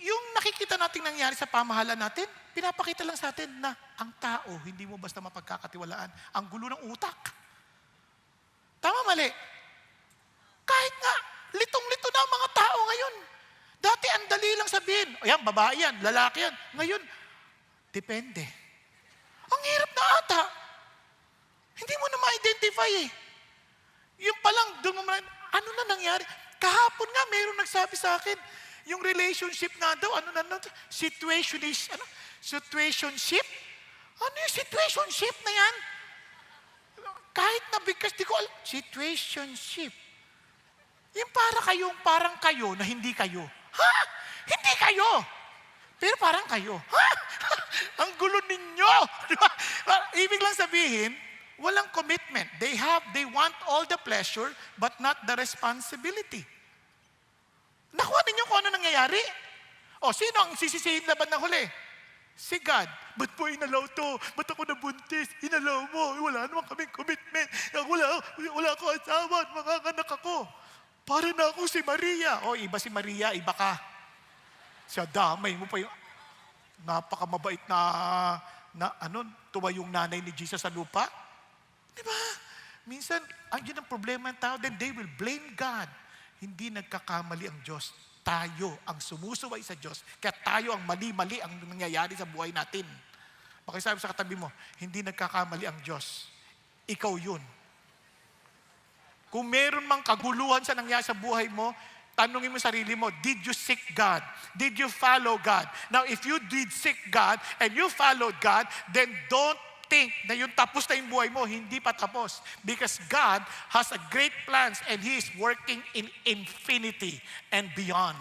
Yung nakikita nating nangyari sa pamahalaan natin, pinapakita lang sa atin na ang tao, hindi mo basta mapagkakatiwalaan. Ang gulo ng utak. Tama, mali? Kahit nga, litong-lito na ang mga tao ngayon. Dati ang dali lang sabihin, ayan, babae yan, lalaki yan. Ngayon, depende. Ang hirap na ata. Hindi mo na ma-identify eh. Yung palang, doon mo ano na nangyari? Kahapon nga, mayroong nagsabi sa akin, yung relationship na daw, situationship? Ano yung situationship na yan? Kahit na bigkas, di ko alam, situationship. Yung parang kayo na hindi kayo. Ha? Hindi kayo! Pero parang kayo. Ha? Ang gulo ninyo! Ibig lang sabihin, walang commitment. They want all the pleasure, but not the responsibility. Nakuha ninyo kung ano nangyayari? O, sino ang sisisihin laban ng huli? Si God. Ba't po inalaw to? Ba't ako nabuntis? Inalaw mo. Wala naman kaming commitment. Wala ako asawa at mga anak ako. Para na ako si Maria. O, iba si Maria, iba ka. Siya, damay mo pa yung napakamabait na tumayong nanay ni Jesus sa lupa. Diba? Minsan, yun ang problema ng tao, then they will blame God. Hindi nagkakamali ang Diyos. Tayo ang sumusuway sa Diyos. Kaya tayo ang mali-mali ang nangyayari sa buhay natin. Pakisabi sa katabi mo, hindi nagkakamali ang Diyos. Ikaw yun. Kung meron mang kaguluhan sa nangyayari sa buhay mo, tanungin mo sarili mo, did you seek God? Did you follow God? Now, if you did seek God and you followed God, then don't think na yung tapos na yung buhay mo, hindi pa tapos. Because God has a great plans and He is working in infinity and beyond.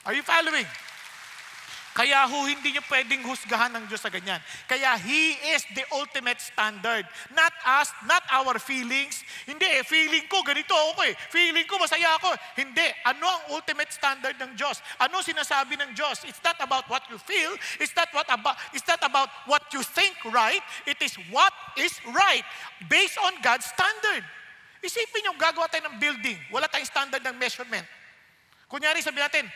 Are you following? Kaya hindi niyo pwedeng husgahan ng Diyos sa ganyan. Kaya He is the ultimate standard. Not us, not our feelings. Hindi feeling ko, ganito ako eh. Feeling ko, masaya ako. Hindi. Ano ang ultimate standard ng Diyos? Ano sinasabi ng Diyos? It's not about what you feel. It's not about what you think right. It is what is right. Based on God's standard. Isipin niyo, gagawa tayo ng building. Wala tayong standard ng measurement. Kunyari, sabi natin,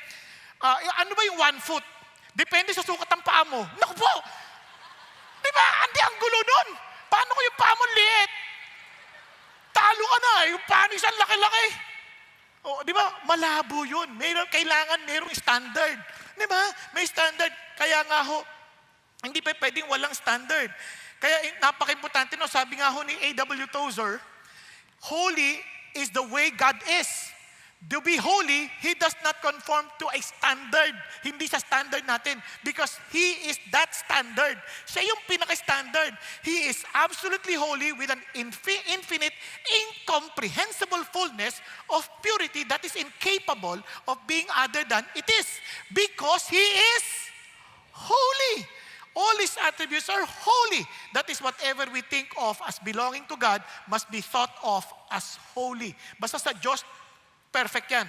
ano ba yung 1 foot? Depende sa sukat ng paa mo. Naku po! Di ba? Hindi ang gulo nun. Paano ko yung paa mo liit? Talo ka na. Yung paa mo isang laki-laki. O, di ba? Malabo yun. Kailangan mayroong standard. Di ba? May standard. Kaya nga hindi pa pwedeng walang standard. Kaya napaka-importante, sabi nga ni A.W. Tozer, holy is the way God is. To be holy, He does not conform to a standard. Hindi sa standard natin. Because He is that standard. Siya yung pinaka-standard. He is absolutely holy with an infinite, incomprehensible fullness of purity that is incapable of being other than it is. Because He is holy. All His attributes are holy. That is whatever we think of as belonging to God must be thought of as holy. Basta sa Diyos, perfect yan.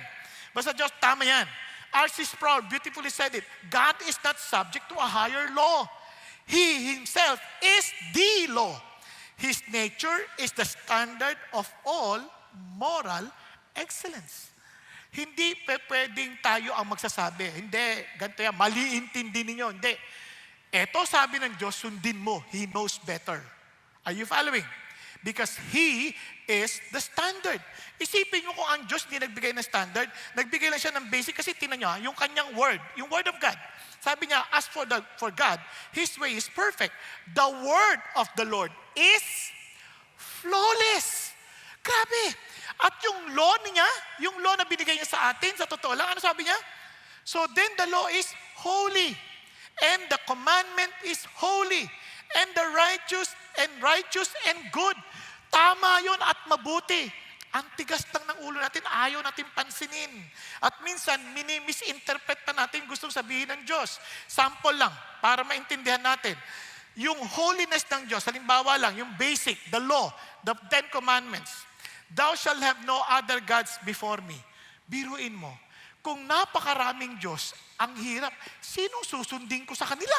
Basta Diyos, tama yan. R.C. Sproul beautifully said it. God is not subject to a higher law. He Himself is the law. His nature is the standard of all moral excellence. Hindi pwedeng tayo ang magsasabi. Hindi, ganito yan, mali-intindi ninyo. Hindi. Eto sabi ng Diyos, sundin mo. He knows better. Are you following? Because He is the standard. Isipin nyo kung ang Diyos hindi nagbigay ng standard, nagbigay lang siya ng basic kasi tinan nyo, yung kanyang word, yung word of God. Sabi niya, as for God, His way is perfect. The word of the Lord is flawless. Grabe. At yung law niya, yung law na binigay niya sa atin, sa totoo lang, ano sabi niya? So then the law is holy. And the commandment is holy. And the righteous and good. Tama yun at mabuti. Ang tigas lang ng ulo natin, ayaw natin pansinin. At minsan, misinterpret pa natin gustong sabihin ng Diyos. Sample lang, para maintindihan natin. Yung holiness ng Diyos, halimbawa lang, yung basic, the law, the 10 commandments. Thou shalt have no other gods before me. Biruin mo, kung napakaraming Diyos, ang hirap, sinong susundin ko sa kanila?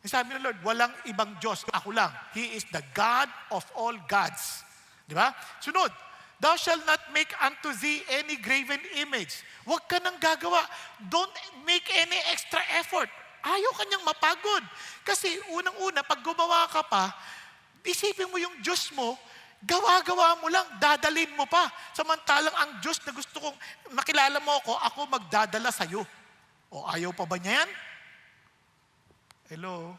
Sabi ng Lord, walang ibang Diyos, ako lang. He is the God of all gods. Di ba? Sunod, thou shalt not make unto thee any graven image. Huwag ka nang gagawa. Don't make any extra effort. Ayaw ka niyang mapagod. Kasi unang-una, pag gumawa ka pa, isipin mo yung Diyos mo, gawa-gawa mo lang, dadalin mo pa. Samantalang ang Diyos na gusto kong makilala mo ako magdadala sa'yo. O ayaw pa ba niya yan? Hello?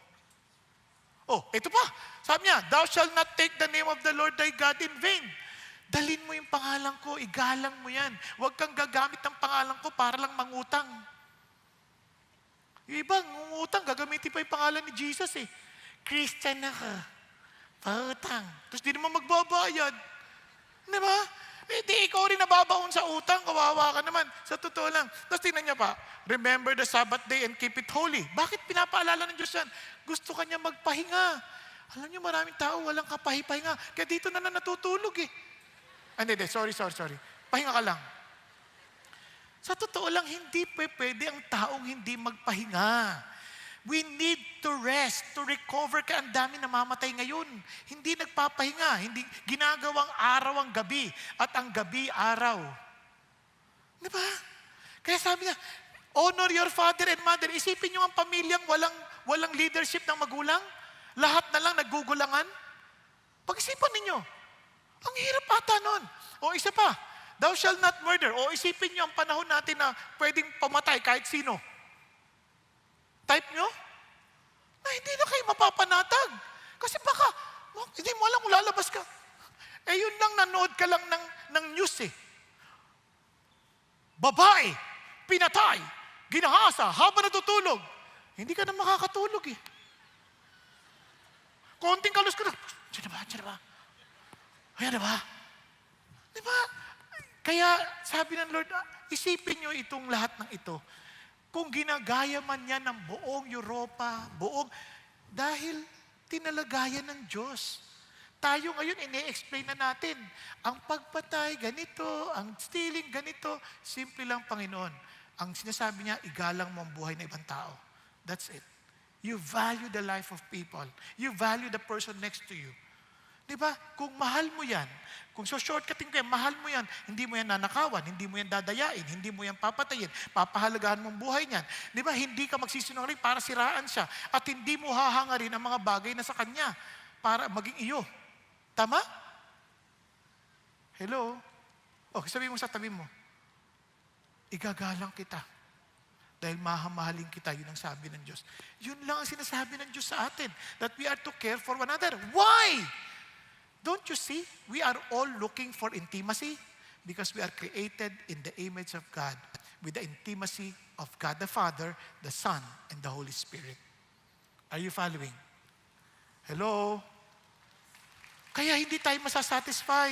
Oh, ito pa. Sabi niya, thou shalt not take the name of the Lord thy God in vain. Dalin mo yung pangalan ko, igalang mo yan. Huwag kang gagamit ng pangalan ko para lang mangutang. Yung iba, ngutang, gagamitin pa yung pangalan ni Jesus eh. Christian ako. Pautang. Tapos di naman magbabayad. Di ba? Eh, di ikaw rin nababaon sa utang, kawawa ka naman. Sa totoo lang. Tapos tingnan niya pa, remember the Sabbath day and keep it holy. Bakit pinapaalala ng Diyos yan? Gusto kanya magpahinga. Alam niyo, maraming tao walang kapahi-pahinga. Kaya dito na natutulog eh. Hindi, sorry. Pahinga ka lang. Sa totoo lang, hindi pwede ang taong hindi magpahinga. We need to rest, to recover. Kaya ang dami namamatay ngayon. Hindi nagpapahinga. Hindi ginagawang araw ang gabi at ang gabi araw. Di ba? Kaya sabi niya, honor your father and mother. Isipin niyo ang pamilyang walang leadership ng magulang. Lahat na lang naggugulangan. Pag-isipan ninyo. Ang hirap ata nun. O isa pa, thou shalt not murder. O isipin niyo ang panahon natin na pwedeng pamatay kahit sino. Type nyo? Na hindi na kayo mapapanatag. Kasi baka, hindi mo alam kung lalabas ka. Eh yun lang, nanood ka lang ng news eh. Babae, pinatay, ginahasa, habang natutulog. Hindi ka na makakatulog eh. Konting kalus ka na. Diyan na ba? Ayan na ba? Di ba? Kaya sabi ng Lord, isipin nyo itong lahat ng ito. Kung ginagaya man yan ng buong Europa, dahil tinalagayan ng Diyos. Tayo ngayon, ine-explain na natin. Ang pagpatay, ganito, ang stealing, ganito. Simple lang, Panginoon. Ang sinasabi niya, igalang mo ang buhay ng ibang tao. That's it. You value the life of people. You value the person next to you. Di ba? Kung mahal mo yan, kung shortcutting ko yan, mahal mo yan, hindi mo yan nanakawan, hindi mo yan dadayain, hindi mo yan papatayin, papahalagahan mong buhay niyan. Di ba? Hindi ka magsisinungaling para siraan siya at hindi mo hahangarin ang mga bagay na sa kanya para maging iyo. Tama? Hello? Okay, sabihin mo sa tabi mo, igagalang kita. Dahil mahamahalin kita, yun ang sabi ng Diyos. Yun lang ang sinasabi ng Diyos sa atin, that we are to care for one another. Why? Don't you see? We are all looking for intimacy because we are created in the image of God with the intimacy of God the Father, the Son, and the Holy Spirit. Are you following? Hello? Kaya hindi tayo masasatisfy.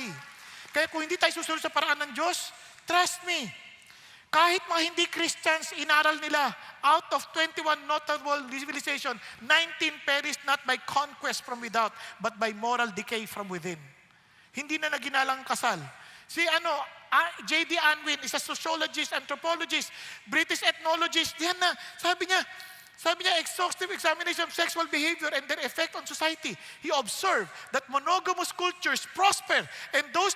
Kaya kung hindi tayo susunod sa paraan ng Diyos, trust me, kahit mga hindi Christians, inaral nila, out of 21 notable civilization, 19 perished not by conquest from without, but by moral decay from within. Hindi na naginalang kasal. Si J.D. Unwin, is a sociologist, anthropologist, British ethnologist, yan na, sabi niya, exhaustive examination of sexual behavior and their effect on society. He observed that monogamous cultures prosper and those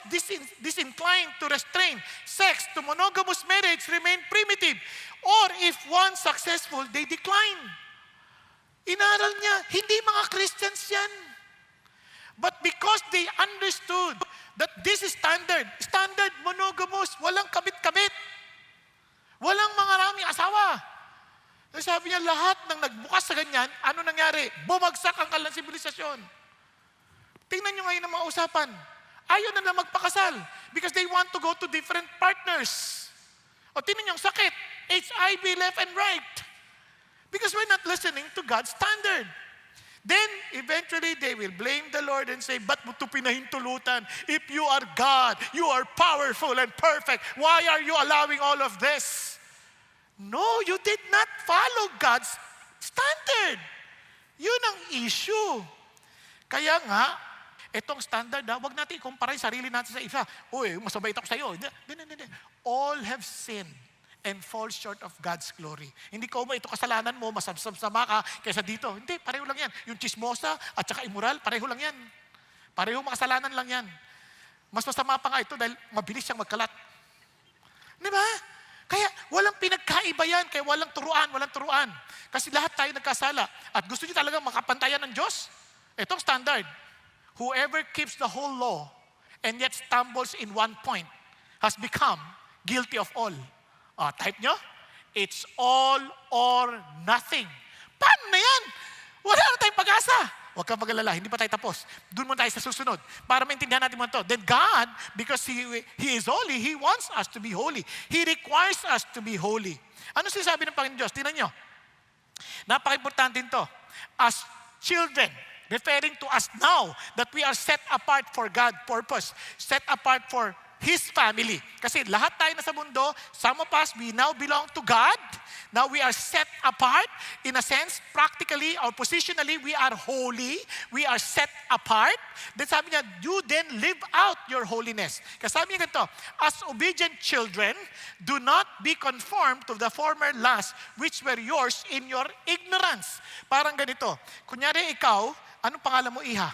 disinclined to restrain sex to monogamous marriage remain primitive. Or if one successful, they decline. Inaral niya, hindi mga Christians yan. But because they understood that this is standard monogamous, walang kabit-kabit. Walang mga maraming asawa. Sabi niya, lahat ng nagbukas sa ganyan, ano nangyari? Bumagsak ang kalang sibilisasyon. Tingnan niyo ngayon ang mga usapan. Ayaw na magpakasal because they want to go to different partners. O tingnan niyo ang sakit. HIV left and right. Because we're not listening to God's standard. Then, eventually, they will blame the Lord and say, ba't mo ito pinahintulutan? If you are God, you are powerful and perfect. Why are you allowing all of this? No, you did not follow God's standard. Yun ang issue. Kaya nga, itong standard, wag natin ikumpara yung sarili natin sa isa. Uy, masabait ako sa iyo. All have sinned and fall short of God's glory. Hindi ko ito kasalanan mo, masama ka kaysa dito. Hindi, pareho lang yan. Yung chismosa at saka immoral, pareho lang yan. Pareho makasalanan lang yan. Mas masama pa nga ito dahil mabilis siyang magkalat. Di ba? Kaya walang pinagkaiba yan, kaya walang turuan. Kasi lahat tayo nagkasala. At gusto niyo talaga makapantayan ng Diyos? Itong standard. Whoever keeps the whole law and yet stumbles in one point has become guilty of all. Type nyo? It's all or nothing. Paano na yan? Wala na tayong pag-asa. Huwag kang mag-alala, hindi pa tayo tapos. Doon muna tayo sa susunod. Para maintindihan natin mo ito. Then God, because He is holy, He wants us to be holy. He requires us to be holy. Ano sinasabi ng Panginoon Diyos? Tingnan nyo. Napaka-importante ito. As children, referring to us now, that we are set apart for God's purpose. Set apart for His family. Kasi lahat tayo na sa mundo, some of us, we now belong to God. Now we are set apart. In a sense, practically or positionally, we are holy. We are set apart. Then sabi niya, you then live out your holiness. Kasi sabi niya ganito, as obedient children, do not be conformed to the former lusts which were yours in your ignorance. Parang ganito. Kunyari ikaw, anong pangalan mo, Iha?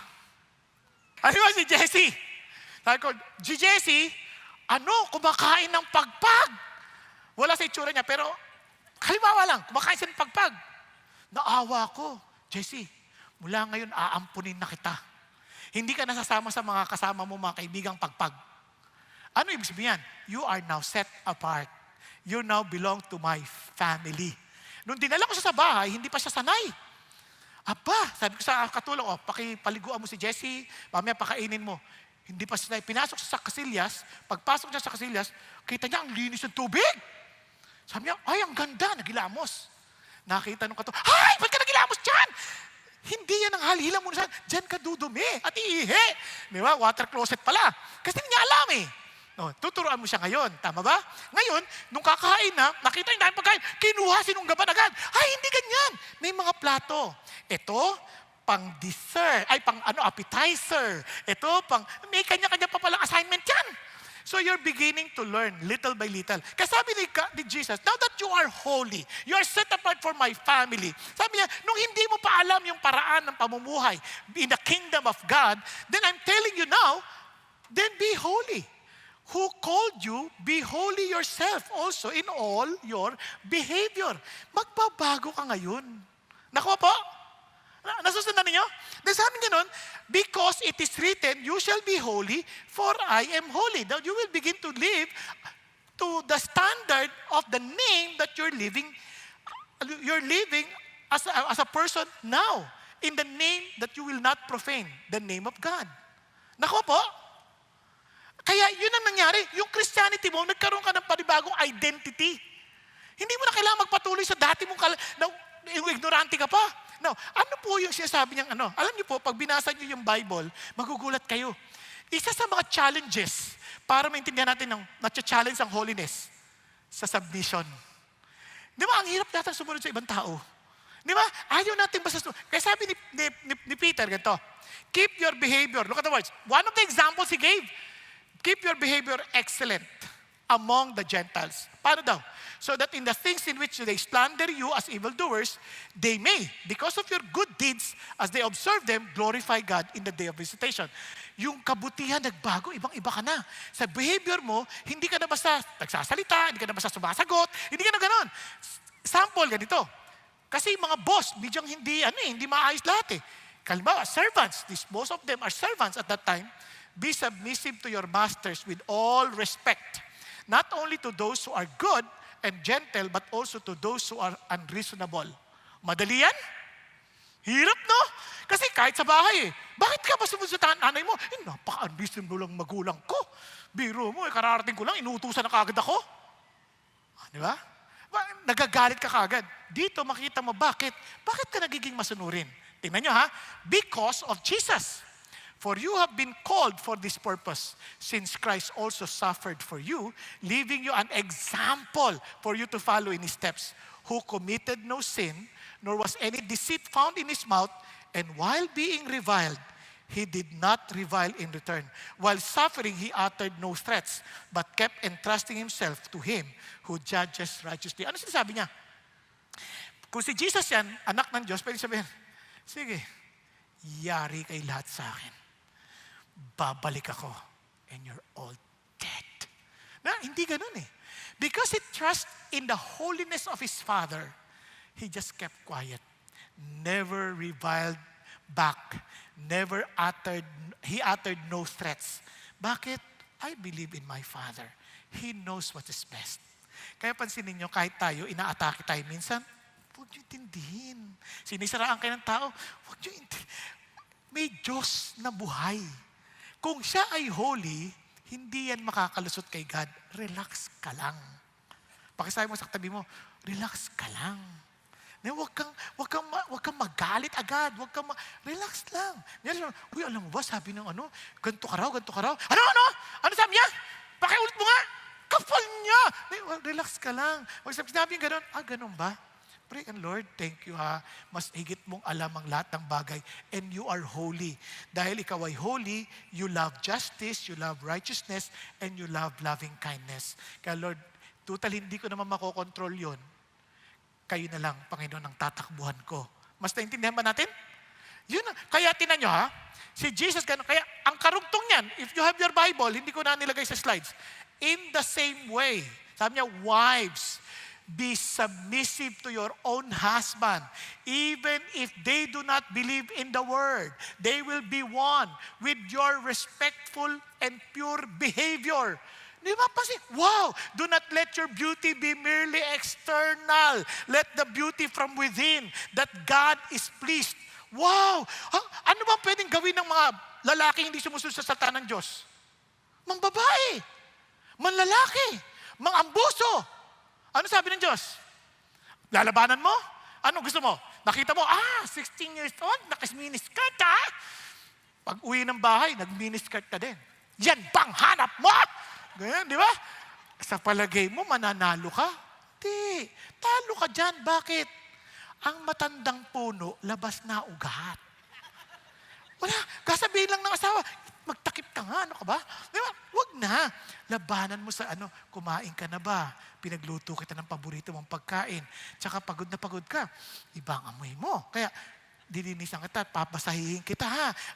Ano ba si Jessie? Sabi ko, Jessie, kumakain ng pagpag. Wala sa itsura niya, pero halimbawa lang, kumakain siya ng pagpag. Naawa ko, Jessie, mula ngayon aampunin na kita. Hindi ka nasasama sa mga kasama mo, mga kaibigang pagpag. Ano ibig sabihin? You are now set apart. You now belong to my family. Nung dinala ko siya sa bahay, hindi pa siya sanay. Aba, sabi ko sa katulong, pakipaliguan mo si Jessie, mamaya pakainin mo. Hindi pa siya, pinasok siya sa kasilyas, pagpasok niya sa kasilyas, kita niya ang linis ng tubig. Sabi niya, ay, ang ganda, nagilamos. Nakita nung katulong, ay, ba't ka nagilamos dyan? Hindi yan ang halila mo na dyan ka dudumi at iihi. Di ba? Water closet pala. Kasi hindi niya alam eh. No, tuturuan mo siya ngayon. Tama ba? Ngayon, nung kakain na, nakita yung dahil pagkain, kinuha sinunggaban agad. Ay, hindi ganyan. May mga plato. Ito, pang dessert, appetizer. Ito, may kanya-kanya pa palang assignment yan. So you're beginning to learn little by little. Kasi sabi ni Jesus, now that you are holy, you are set apart for my family. Sabi niya, nung hindi mo pa alam yung paraan ng pamumuhay in the kingdom of God, then I'm telling you now, then be holy. Who called you, be holy yourself also in all your behavior. Magbabago ka ngayon. Nakuha po? Nasusundan ninyo? Then sabi nga nun, because it is written, you shall be holy, for I am holy. Now you will begin to live to the standard of the name that you're living as a person now. In the name that you will not profane, the name of God. Nakuha po? Kaya yun ang nangyari. Yung Christianity mo, nagkaroon ka ng panibagong identity. Hindi mo na kailangan magpatuloy sa dati mong yung ignorante ka pa. Now, ano po yung sinasabi niyang Alam niyo po, pag binasa niyo yung Bible, magugulat kayo. Isa sa mga challenges para maintindihan natin ng na-challenge ang holiness sa submission. Di ba, ang hirap natin sumunod sa ibang tao. Di ba? Ayaw natin basta sumunod. Kaya sabi ni Peter, ganito, keep your behavior. Look at the words. One of the examples he gave, keep your behavior excellent among the Gentiles. Paano daw? So that in the things in which they slander you as evildoers, they may, because of your good deeds, as they observe them, glorify God in the day of visitation. Yung kabutihan nagbago, ibang-iba ka na. Sa behavior mo, hindi ka na basta nagsasalita, hindi ka na basta sumasagot, hindi ka na ganon. Sample, ganito. Kasi mga boss, medyo hindi maayos lahat eh. Kalma, servants, most of them are servants at that time. Be submissive to your masters with all respect. Not only to those who are good and gentle, but also to those who are unreasonable. Madali yan? Hirap, no? Kasi kahit sa bahay bakit ka ba sumunod sa nanay mo? Napaka-unreasonable lang magulang ko. Biro mo, kararating ko lang, inuutusan na kagad ako. Di ba? Nagagalit ka kagad. Dito makita mo bakit. Bakit ka nagiging masunurin? Tingnan nyo ha. Because of Jesus. For you have been called for this purpose, since Christ also suffered for you, leaving you an example for you to follow in His steps, who committed no sin, nor was any deceit found in His mouth, and while being reviled, He did not revile in return. While suffering, he uttered no threats, but kept entrusting himself to him who judges righteously. Ano sinasabi niya? Kung si Jesus yan, anak ng Diyos, pwede sabihin, sige, yari kay lahat sa akin. Babalik ako, and you're all dead. Na, hindi ganun eh. Because he trusts in the holiness of his Father, he just kept quiet. Never reviled back. He uttered no threats. Bakit? I believe in my Father. He knows what is best. Kaya pansinin nyo, kahit tayo, inaatake tayo minsan, huwag nyo intindihin. Sinisiraan kayo ng tao, huwag nyo intindihin. May Diyos na buhay. Kung siya ay holy, hindi yan makakalusot kay God. Relax ka lang. Pakisabi mo sa katabi mo, relax ka lang. Huwag kang magalit agad. Relax lang. Uy, alam mo ba, sabi ng ganito ka raw. Ano sabi niya? Pakiulit mo nga. Kapal niya. Relax ka lang. Huwag sinabi yung gano'n. Ganun ba? Pray and Lord, thank you Mas higit mong alam ang lahat ng bagay. And you are holy. Dahil ikaw ay holy, you love justice, you love righteousness, and you love loving kindness. Kaya Lord, total hindi ko naman makokontrol yon. Kayo na lang, Panginoon, ang tatakbuhan ko. Mas naintindihan ba natin? Yun. Kaya tinan nyo si Jesus, kaya ang karugtong niyan, if you have your Bible, hindi ko na nilagay sa slides. In the same way, sabi niya, wives, be submissive to your own husband. Even if they do not believe in the word, they will be won with your respectful and pure behavior. Di ba? Wow! Do not let your beauty be merely external. Let the beauty from within, that God is pleased. Wow! Ano ba pwedeng gawin ng mga lalaki hindi sumusunod sa salita ng Diyos? Mang babae, mang lalaki, mang ambuso. Ano sabi ng Diyos? Lalabanan mo? Ano gusto mo? Nakita mo, 16 years old, nakis-miniskirt Pag uwi ng bahay, nag-miniskirt ka din. Yan bang hanap mo? Ganyan, di ba? Sa palagay mo, mananalo ka? Di. Talo ka dyan. Bakit? Ang matandang puno, labas na ugat. Wala. Kasabihin lang ng asawa, magtakip ka nga, ano ka ba? Di ba? Huwag na. Labanan mo sa kumain ka na ba? Pinagluto kita ng paborito mong pagkain. Tsaka pagod na pagod ka. Iba ang amoy mo. Kaya, dilinisan kita at papasahihin kita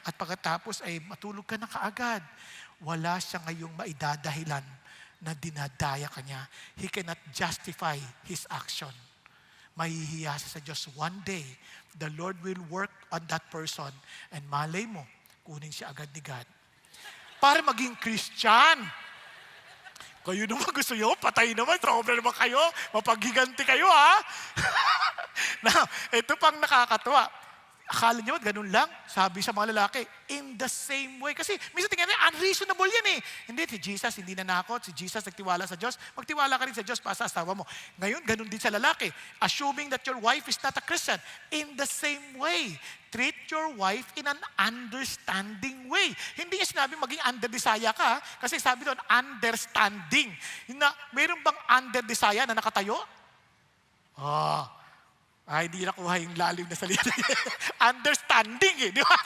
At pagkatapos ay matulog ka na kaagad. Wala siya ngayong maidadahilan na dinadaya ka niya. He cannot justify his action. Mahihiya siya sa Diyos. One day, the Lord will work on that person and malay mo, kunin siya agad ni God. Para maging Christian. Kayo naman gusto nyo, patay naman, trouble naman kayo, mapaghiganti kayo Now, ito pang nakakatuwa. Akala nyo, ganun lang, sabi sa mga lalaki, in the same way. Kasi minsan tingnan nyo, unreasonable yan Hindi, si Jesus hindi nanakot, si Jesus nagtiwala sa Diyos. Magtiwala ka rin sa Diyos para sa asawa mo. Ngayon, ganun din sa lalaki. Assuming that your wife is not a Christian, in the same way, treat your wife in an understanding way. Hindi niya sinabi maging under-desire ka, kasi sabi doon, understanding. Mayroon bang under-desire na nakatayo? Hindi nakuha yung lalim na salita. Understanding di ba?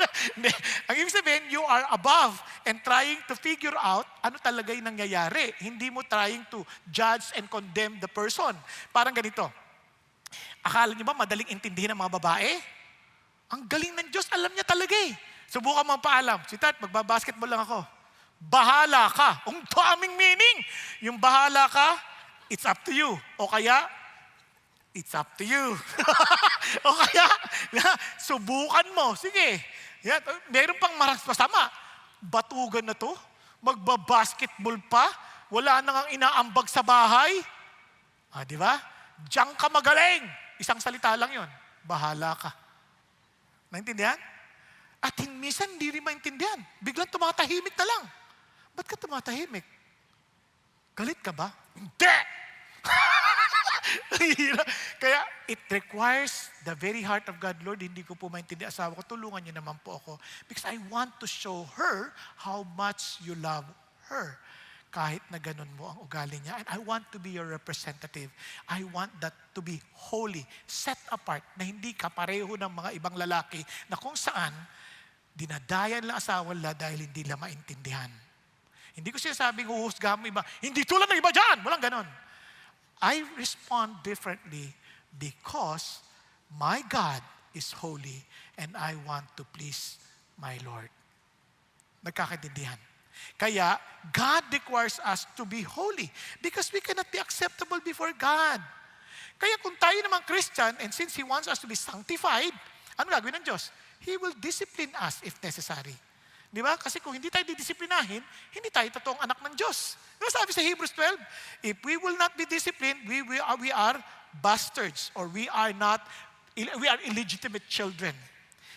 Ang ibig sabihin, you are above and trying to figure out ano talaga yung nangyayari. Hindi mo trying to judge and condemn the person. Parang ganito. Akala niyo ba madaling intindihin ng mga babae? Ang galing ng Diyos, alam niya talaga Subukan mo paalam. Tat, magbabasketball lang ako. Bahala ka. Ang daming meaning. Yung bahala ka, it's up to you. O kaya, it's up to you. O kaya, subukan mo. Sige. Yan. Meron pang maras masama. Batugan na to. Magbabasketball pa. Wala nang ang inaambag sa bahay. Di ba? Diyan ka magaling. Isang salita lang yon. Bahala ka. Naintindihan? At minsan hindi rin maintindihan. Biglang tumatahimik na lang. Ba't ka tumatahimik? Galit ka ba? Hindi! Kaya it requires the very heart of God. Lord, hindi ko po maintindihan asawa ko. Tulungan niyo naman po ako. Because I want to show her how much you love her. Kahit na ganun mo ang ugali niya. And I want to be your representative. I want that to be holy, set apart, na hindi ka pareho ng mga ibang lalaki na kung saan dinadayan lang asawa nila dahil hindi nila maintindihan. Hindi ko sinasabing huhusgahan mo iba, hindi tulad ng iba dyan, walang ganon. I respond differently because my God is holy and I want to please my Lord. Nagkakaintindihan. Kaya, God requires us to be holy because we cannot be acceptable before God. Kaya kung tayo namang Christian, and since He wants us to be sanctified, ano gagawin ng Diyos? He will discipline us if necessary. Di ba? Kasi kung hindi tayo didisiplinahin, hindi tayo totoong anak ng Diyos. Diba sabi sa Hebrews 12, if we will not be disciplined, we are bastards or we are illegitimate children.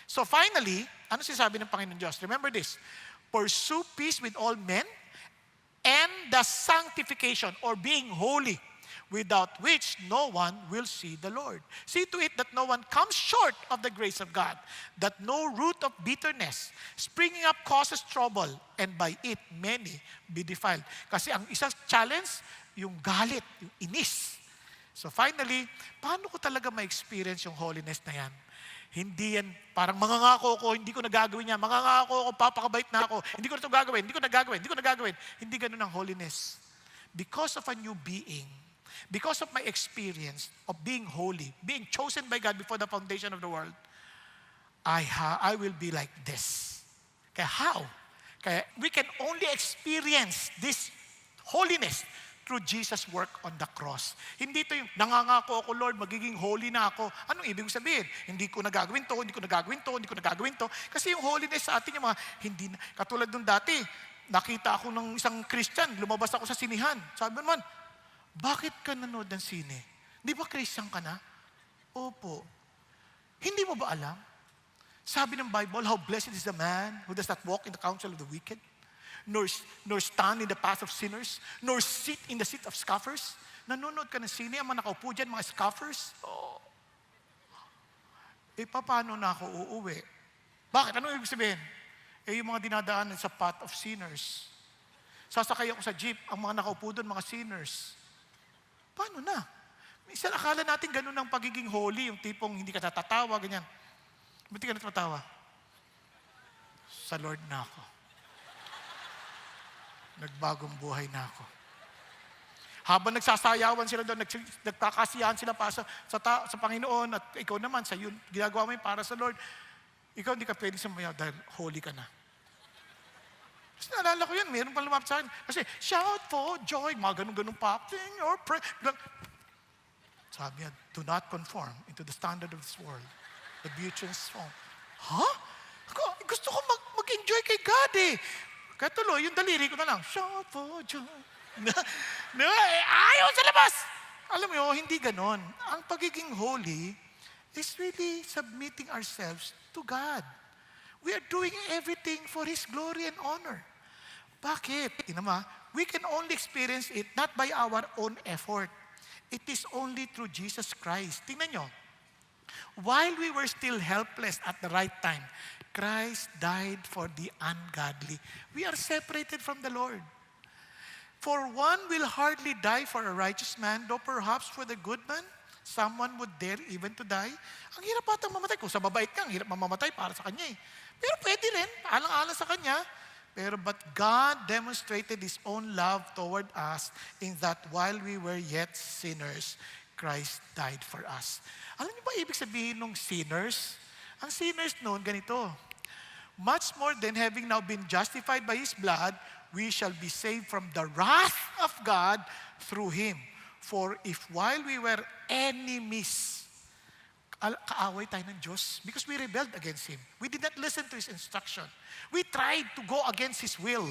So finally, ano sinasabi ng Panginoon Diyos? Remember this, pursue peace with all men and the sanctification or being holy, without which no one will see the Lord. See to it that no one comes short of the grace of God, that no root of bitterness springing up causes trouble, and by it many be defiled. Kasi ang isang challenge, yung galit, yung inis. So finally, paano ko talaga ma-experience yung holiness na yan? Hindi yan parang mangangako ko, hindi ko nagagawin yan. Mangangako ko, papakabait na ako. Hindi ko na ito gagawin, hindi ko nagagawin. Hindi ganun ang holiness. Because of a new being, because of my experience of being holy, being chosen by God before the foundation of the world, I will be like this. Kaya how? Kaya we can only experience this holiness through Jesus' work on the cross. Hindi ito yung nangangako ako, Lord, magiging holy na ako. Anong ibig sabihin? Hindi ko nagagawin to. Kasi yung holiness sa atin, yung mga, hindi na, katulad nung dati, nakita ako ng isang Christian, lumabas ako sa sinihan. Sabi naman, bakit ka nanood ng sine? Di ba Christian ka na? Opo. Hindi mo ba alam? Sabi ng Bible, how blessed is the man who does not walk in the counsel of the wicked, nor stand in the path of sinners, nor sit in the seat of scoffers. Nanonood ka ng sine, ang mga nakaupo dyan, mga scoffers. Oh. Paano na ako uuwi? Bakit? Ano ibig sabihin? Yung mga dinadaanan sa path of sinners. Sasakay ako sa jeep, ang mga nakaupo doon, mga sinners. Paano na? Minsan akala natin ganun ang pagiging holy, yung tipong hindi ka tatatawa, ganyan. Ba't ka natatawa? Sa Lord na ako. Nagbagong buhay na ako. Habang nagsasayawan sila doon, nagkakasiyahan sila pa sa Panginoon, at ikaw naman, sa yun, ginagawa mo yun para sa Lord, ikaw hindi ka pwede sumayaw dahil holy ka na. Kasi naalala ko yun, mayroon pang lumapit sa akin. Kasi, shout for joy, mga ganun-ganun pa. Sing or pray. Sabi niya, do not conform into the standard of this world. The beauty and song. Huh? Gusto ko mag-enjoy kay God eh. Kaya tuloy, yung daliri ko na lang, shout for joy. Ayaw sa labas! Alam mo, hindi ganon. Ang pagiging holy is really submitting ourselves to God. We are doing everything for His glory and honor. Bakit? We can only experience it not by our own effort. It is only through Jesus Christ. Tingnan nyo. While we were still helpless at the right time, Christ died for the ungodly. We are separated from the Lord. For one will hardly die for a righteous man, though perhaps for the good man, someone would dare even to die. Ang hirap patang mamatay. Kung sa babait ka, ang hirap mamamatay para sa kanya eh. Pero pwede rin, alang-alang sa kanya. But God demonstrated His own love toward us in that while we were yet sinners, Christ died for us. Alam niyo ba ibig sabihin ng sinners? Ang sinners noon, ganito. Much more than having now been justified by His blood, we shall be saved from the wrath of God through Him. For if while we were enemies, kaaway tayo ng Diyos because we rebelled against Him. We did not listen to His instruction. We tried to go against His will.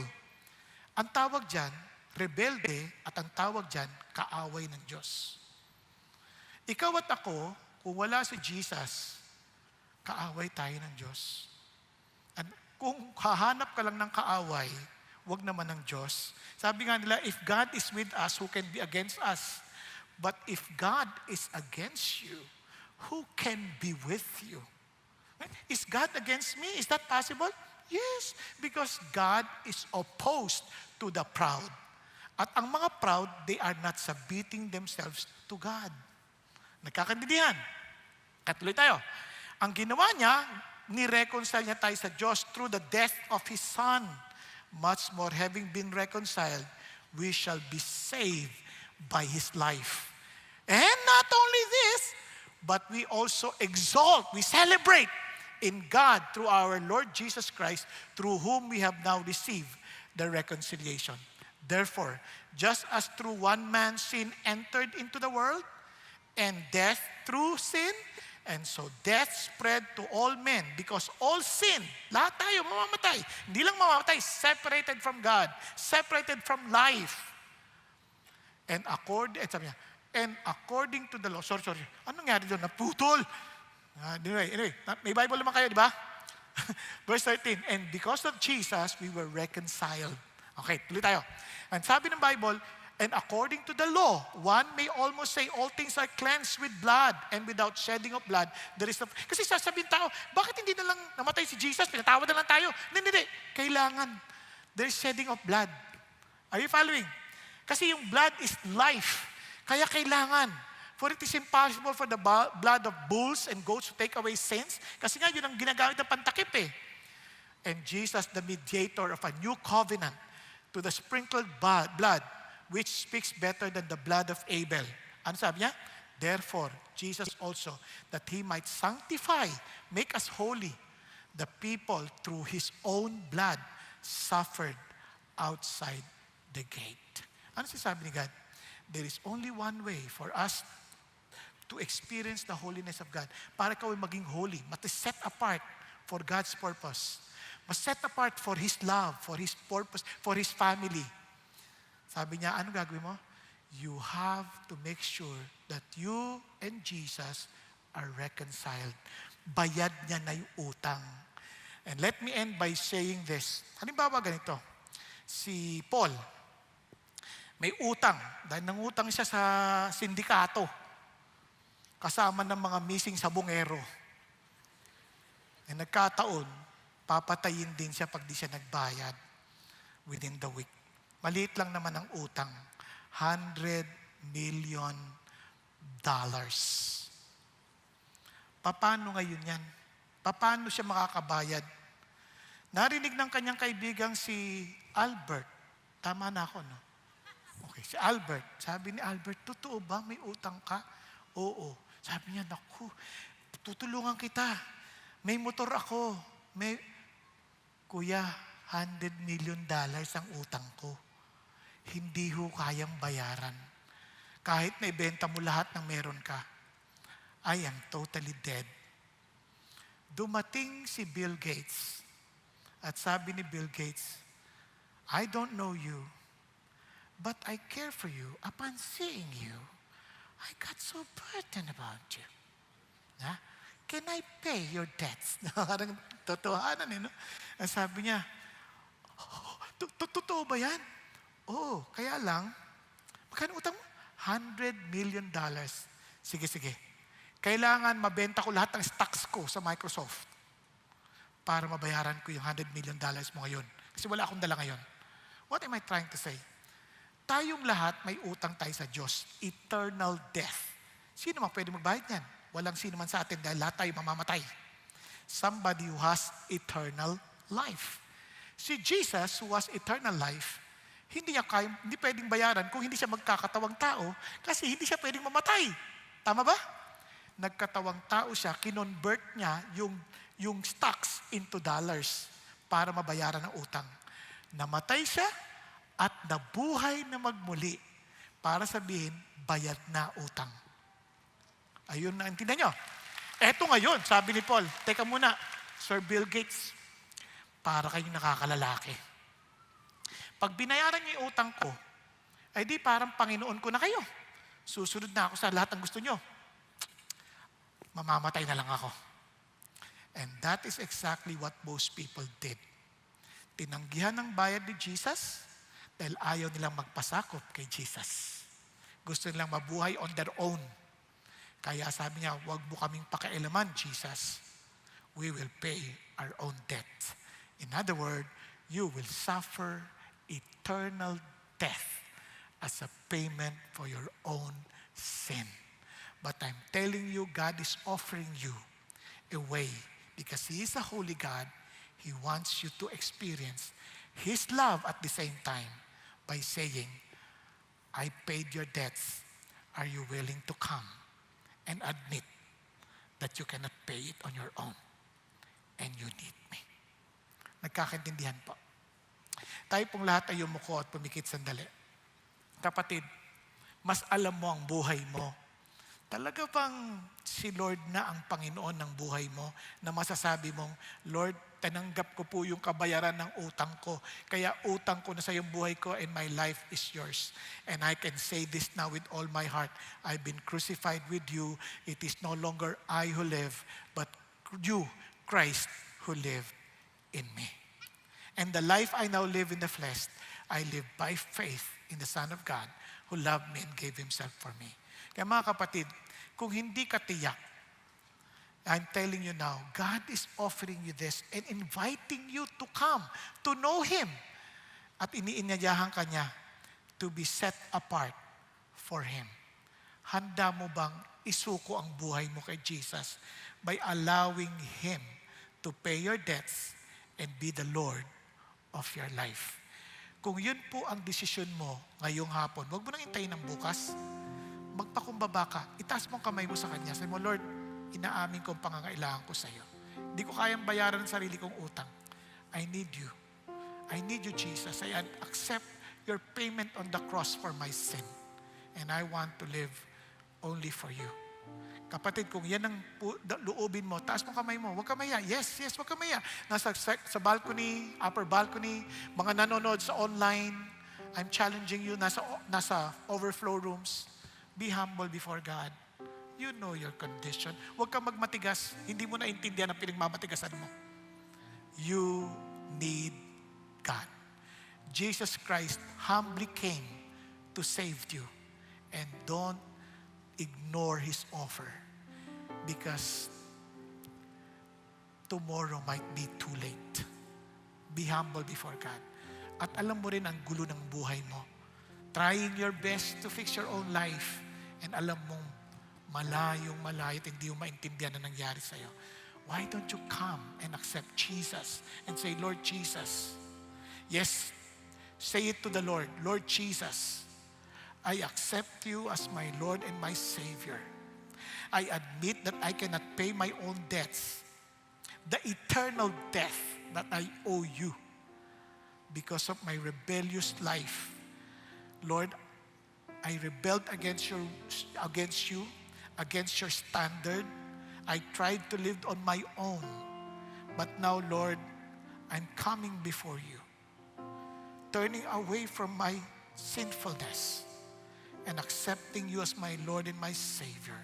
Ang tawag dyan, rebelde, at ang tawag dyan, kaaway ng Diyos. Ikaw at ako, kung wala si Jesus, kaaway tayo ng Diyos. At kung hahanap ka lang ng kaaway, wag naman ng Diyos. Sabi nga nila, if God is with us, who can be against us? But if God is against you, who can be with you? Is God against me? Is that possible? Yes, because God is opposed to the proud. At ang mga proud, they are not submitting themselves to God. Nagkakaintindihan? Katuloy tayo. Ang ginawa niya, ni-reconcile niya tayo sa Diyos through the death of His Son. Much more, having been reconciled, we shall be saved by His life. And not only this, but we also exalt, we celebrate in God through our Lord Jesus Christ, through whom we have now received the reconciliation. Therefore, just as through one man sin entered into the world, and death through sin, and so death spread to all men because all sin. Lahat tayo mamamatay. Hindi lang mamamatay, separated from God, separated from life. And according to the law, sorry. Anong nangyari doon? Naputol. Anyway, may Bible naman kayo, di ba? Verse 13, and because of Jesus, we were reconciled. Okay, tuloy tayo. And sabi ng Bible, and according to the law, one may almost say all things are cleansed with blood, and without shedding of blood, there is no... Kasi sasabihin tao, bakit hindi na lang namatay si Jesus? Pinatawad na lang tayo. Hindi. Kailangan. There is shedding of blood. Are you following? Kasi yung blood is life. Kaya kailangan. For it is impossible for the blood of bulls and goats to take away sins. Kasi nga, yun ang ginagamit ng pantakip eh. And Jesus, the mediator of a new covenant, to the sprinkled blood, which speaks better than the blood of Abel. Ano sabi niya? Therefore, Jesus also, that He might sanctify, make us holy, the people through His own blood suffered outside the gate. Ano sabi ni God? There is only one way for us to experience the holiness of God. Para ikaw ay maging holy, set apart for God's purpose. Set apart for His love, for His purpose, for His family. Sabi niya, ano gagawin mo? You have to make sure that you and Jesus are reconciled. Bayad niya na yung utang. And let me end by saying this. Halimbawa ganito, si Paul, may utang. Dahil nangutang siya sa sindikato. Kasama ng mga missing sabongero. And nagkataon, papatayin din siya pag di siya nagbayad within the week. Maliit lang naman ang utang. $100 million. Paano ngayon yan? Paano siya makakabayad? Narinig ng kanyang kaibigang si Albert. Tama na ako, no? Okay, si Albert. Sabi ni Albert, totoo ba may utang ka? Oo. Sabi niya, naku, tutulungan kita. May motor ako. Kuya, $100 million ang utang ko. Hindi ho kayang bayaran. Kahit na ibenta mo lahat ng meron ka. I am totally dead. Dumating si Bill Gates. At sabi ni Bill Gates, I don't know you, but I care for you. Upon seeing you, I got so burdened about you. Can I pay your debts? Parang totohanan eh, no? Ang sabi niya, totoo ba yan? Oo, kaya lang, magkano utang mo? $100 million. Sige. Kailangan mabenta ko lahat ng stocks ko sa Microsoft para mabayaran ko yung $100 million mo ngayon. Kasi wala akong dala ngayon. What am I trying to say? Tayong lahat may utang tayo sa Diyos. Eternal death. Sino man pwede magbayad yan? Walang sino man sa atin dahil lahat tayo mamamatay. Somebody who has eternal life. Si Jesus, who has eternal life, hindi pwedeng bayaran kung hindi siya magkakatawang tao kasi hindi siya pwedeng mamatay. Tama ba? Nagkatawang tao siya, kinonvert niya yung stocks into dollars para mabayaran ang utang. Namatay siya at nabuhay na magmuli para sabihin, bayad na utang. Ayun na, intindihan nyo? Eto ngayon, sabi ni Paul, teka muna, Sir Bill Gates, para kayong nakakalalaki. Pag binayaran niyo yung utang ko, ay di parang Panginoon ko na kayo. Susunod na ako sa lahat ng gusto nyo. Mamamatay na lang ako. And that is exactly what most people did. Tinanggihan ng bayad ni Jesus dahil ayaw nilang magpasakop kay Jesus. Gusto nilang mabuhay on their own. Kaya sabi niya, huwag mo kaming pakialaman, Jesus. We will pay our own debt. In other words, you will suffer eternal death as a payment for your own sin. But I'm telling you, God is offering you a way. Because He is a holy God, He wants you to experience His love at the same time by saying, I paid your debts. Are you willing to come and admit that you cannot pay it on your own and you need me? Nagkakaintindihan po. Tayo pong lahat ay yumuko at pumikit sandali. Kapatid, mas alam mo ang buhay mo. Talaga bang si Lord na ang Panginoon ng buhay mo na masasabi mong, Lord, tinanggap ko po yung kabayaran ng utang ko. Kaya utang ko na sa yung buhay ko and my life is yours. And I can say this now with all my heart. I've been crucified with you. It is no longer I who live, but you, Christ, who live in me. And the life I now live in the flesh, I live by faith in the Son of God who loved me and gave Himself for me. Kaya mga kapatid, kung hindi ka tiyak, I'm telling you now, God is offering you this and inviting you to come, to know Him. At iniinyayahan ka niya to be set apart for Him. Handa mo bang isuko ang buhay mo kay Jesus by allowing Him to pay your debts and be the Lord of your life? Kung yun po ang desisyon mo ngayong hapon, huwag mo nang hintayin ng bukas. Magpakumbaba ka, itaas mo ang kamay mo sa Kanya. Sabi mo, Lord, inaamin ko ang pangangailangan ko sa iyo. Hindi ko kayang bayaran ang sarili kong utang. I need you. I need you, Jesus. I accept your payment on the cross for my sin. And I want to live only for you. Kapatid, kung yan ang luubin mo, taas mo kamay mo, huwag ka maya. Yes, huwag ka maya. Sa balcony, upper balcony, mga nanonood sa online, I'm challenging you, nasa overflow rooms, be humble before God. You know your condition. Huwag kang magmatigas. Hindi mo naintindihan ang pinagmamatigasan mo. You need God. Jesus Christ humbly came to save you. And don't ignore His offer. Because tomorrow might be too late. Be humble before God. At alam mo rin ang gulo ng buhay mo. Trying your best to fix your own life. And alam mong malayong malayo at hindi mo maintindihan na nangyari sa'yo. Why don't you come and accept Jesus and say, Lord Jesus, yes, say it to the Lord, Lord Jesus, I accept you as my Lord and my Savior. I admit that I cannot pay my own debts, the eternal debt that I owe you because of my rebellious life. Lord, I rebelled against you, against your standard. I tried to live on my own. But now, Lord, I'm coming before you, turning away from my sinfulness and accepting you as my Lord and my Savior,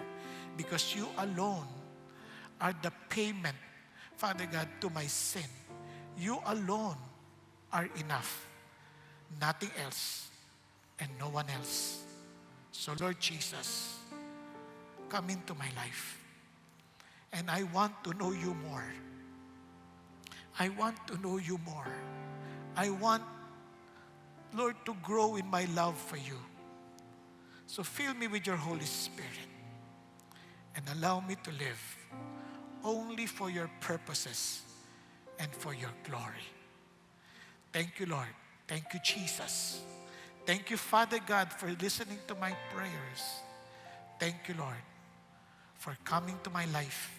because you alone are the payment, Father God, to my sin. You alone are enough. Nothing else and no one else. So Lord Jesus, come into my life. And I want to know you more. I want to know you more. I want, Lord, to grow in my love for you. So fill me with your Holy Spirit and allow me to live only for your purposes and for your glory. Thank you, Lord. Thank you, Jesus. Thank you, Father God, for listening to my prayers. Thank you, Lord, for coming to my life.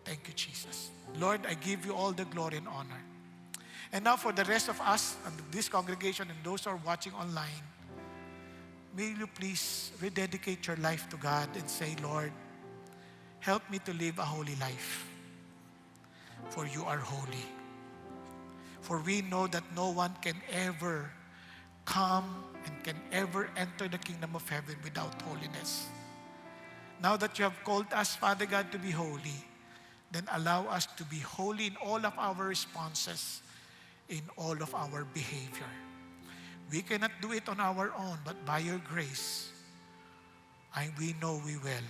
Thank you, Jesus. Lord, I give you all the glory and honor. And now for the rest of us and this congregation and those who are watching online, may you please rededicate your life to God and say, Lord, help me to live a holy life, for you are holy. For we know that no one can ever come and can ever enter the kingdom of heaven without holiness. Now that you have called us, Father God, to be holy, then allow us to be holy in all of our responses, in all of our behavior. We cannot do it on our own, but by your grace, we know we will.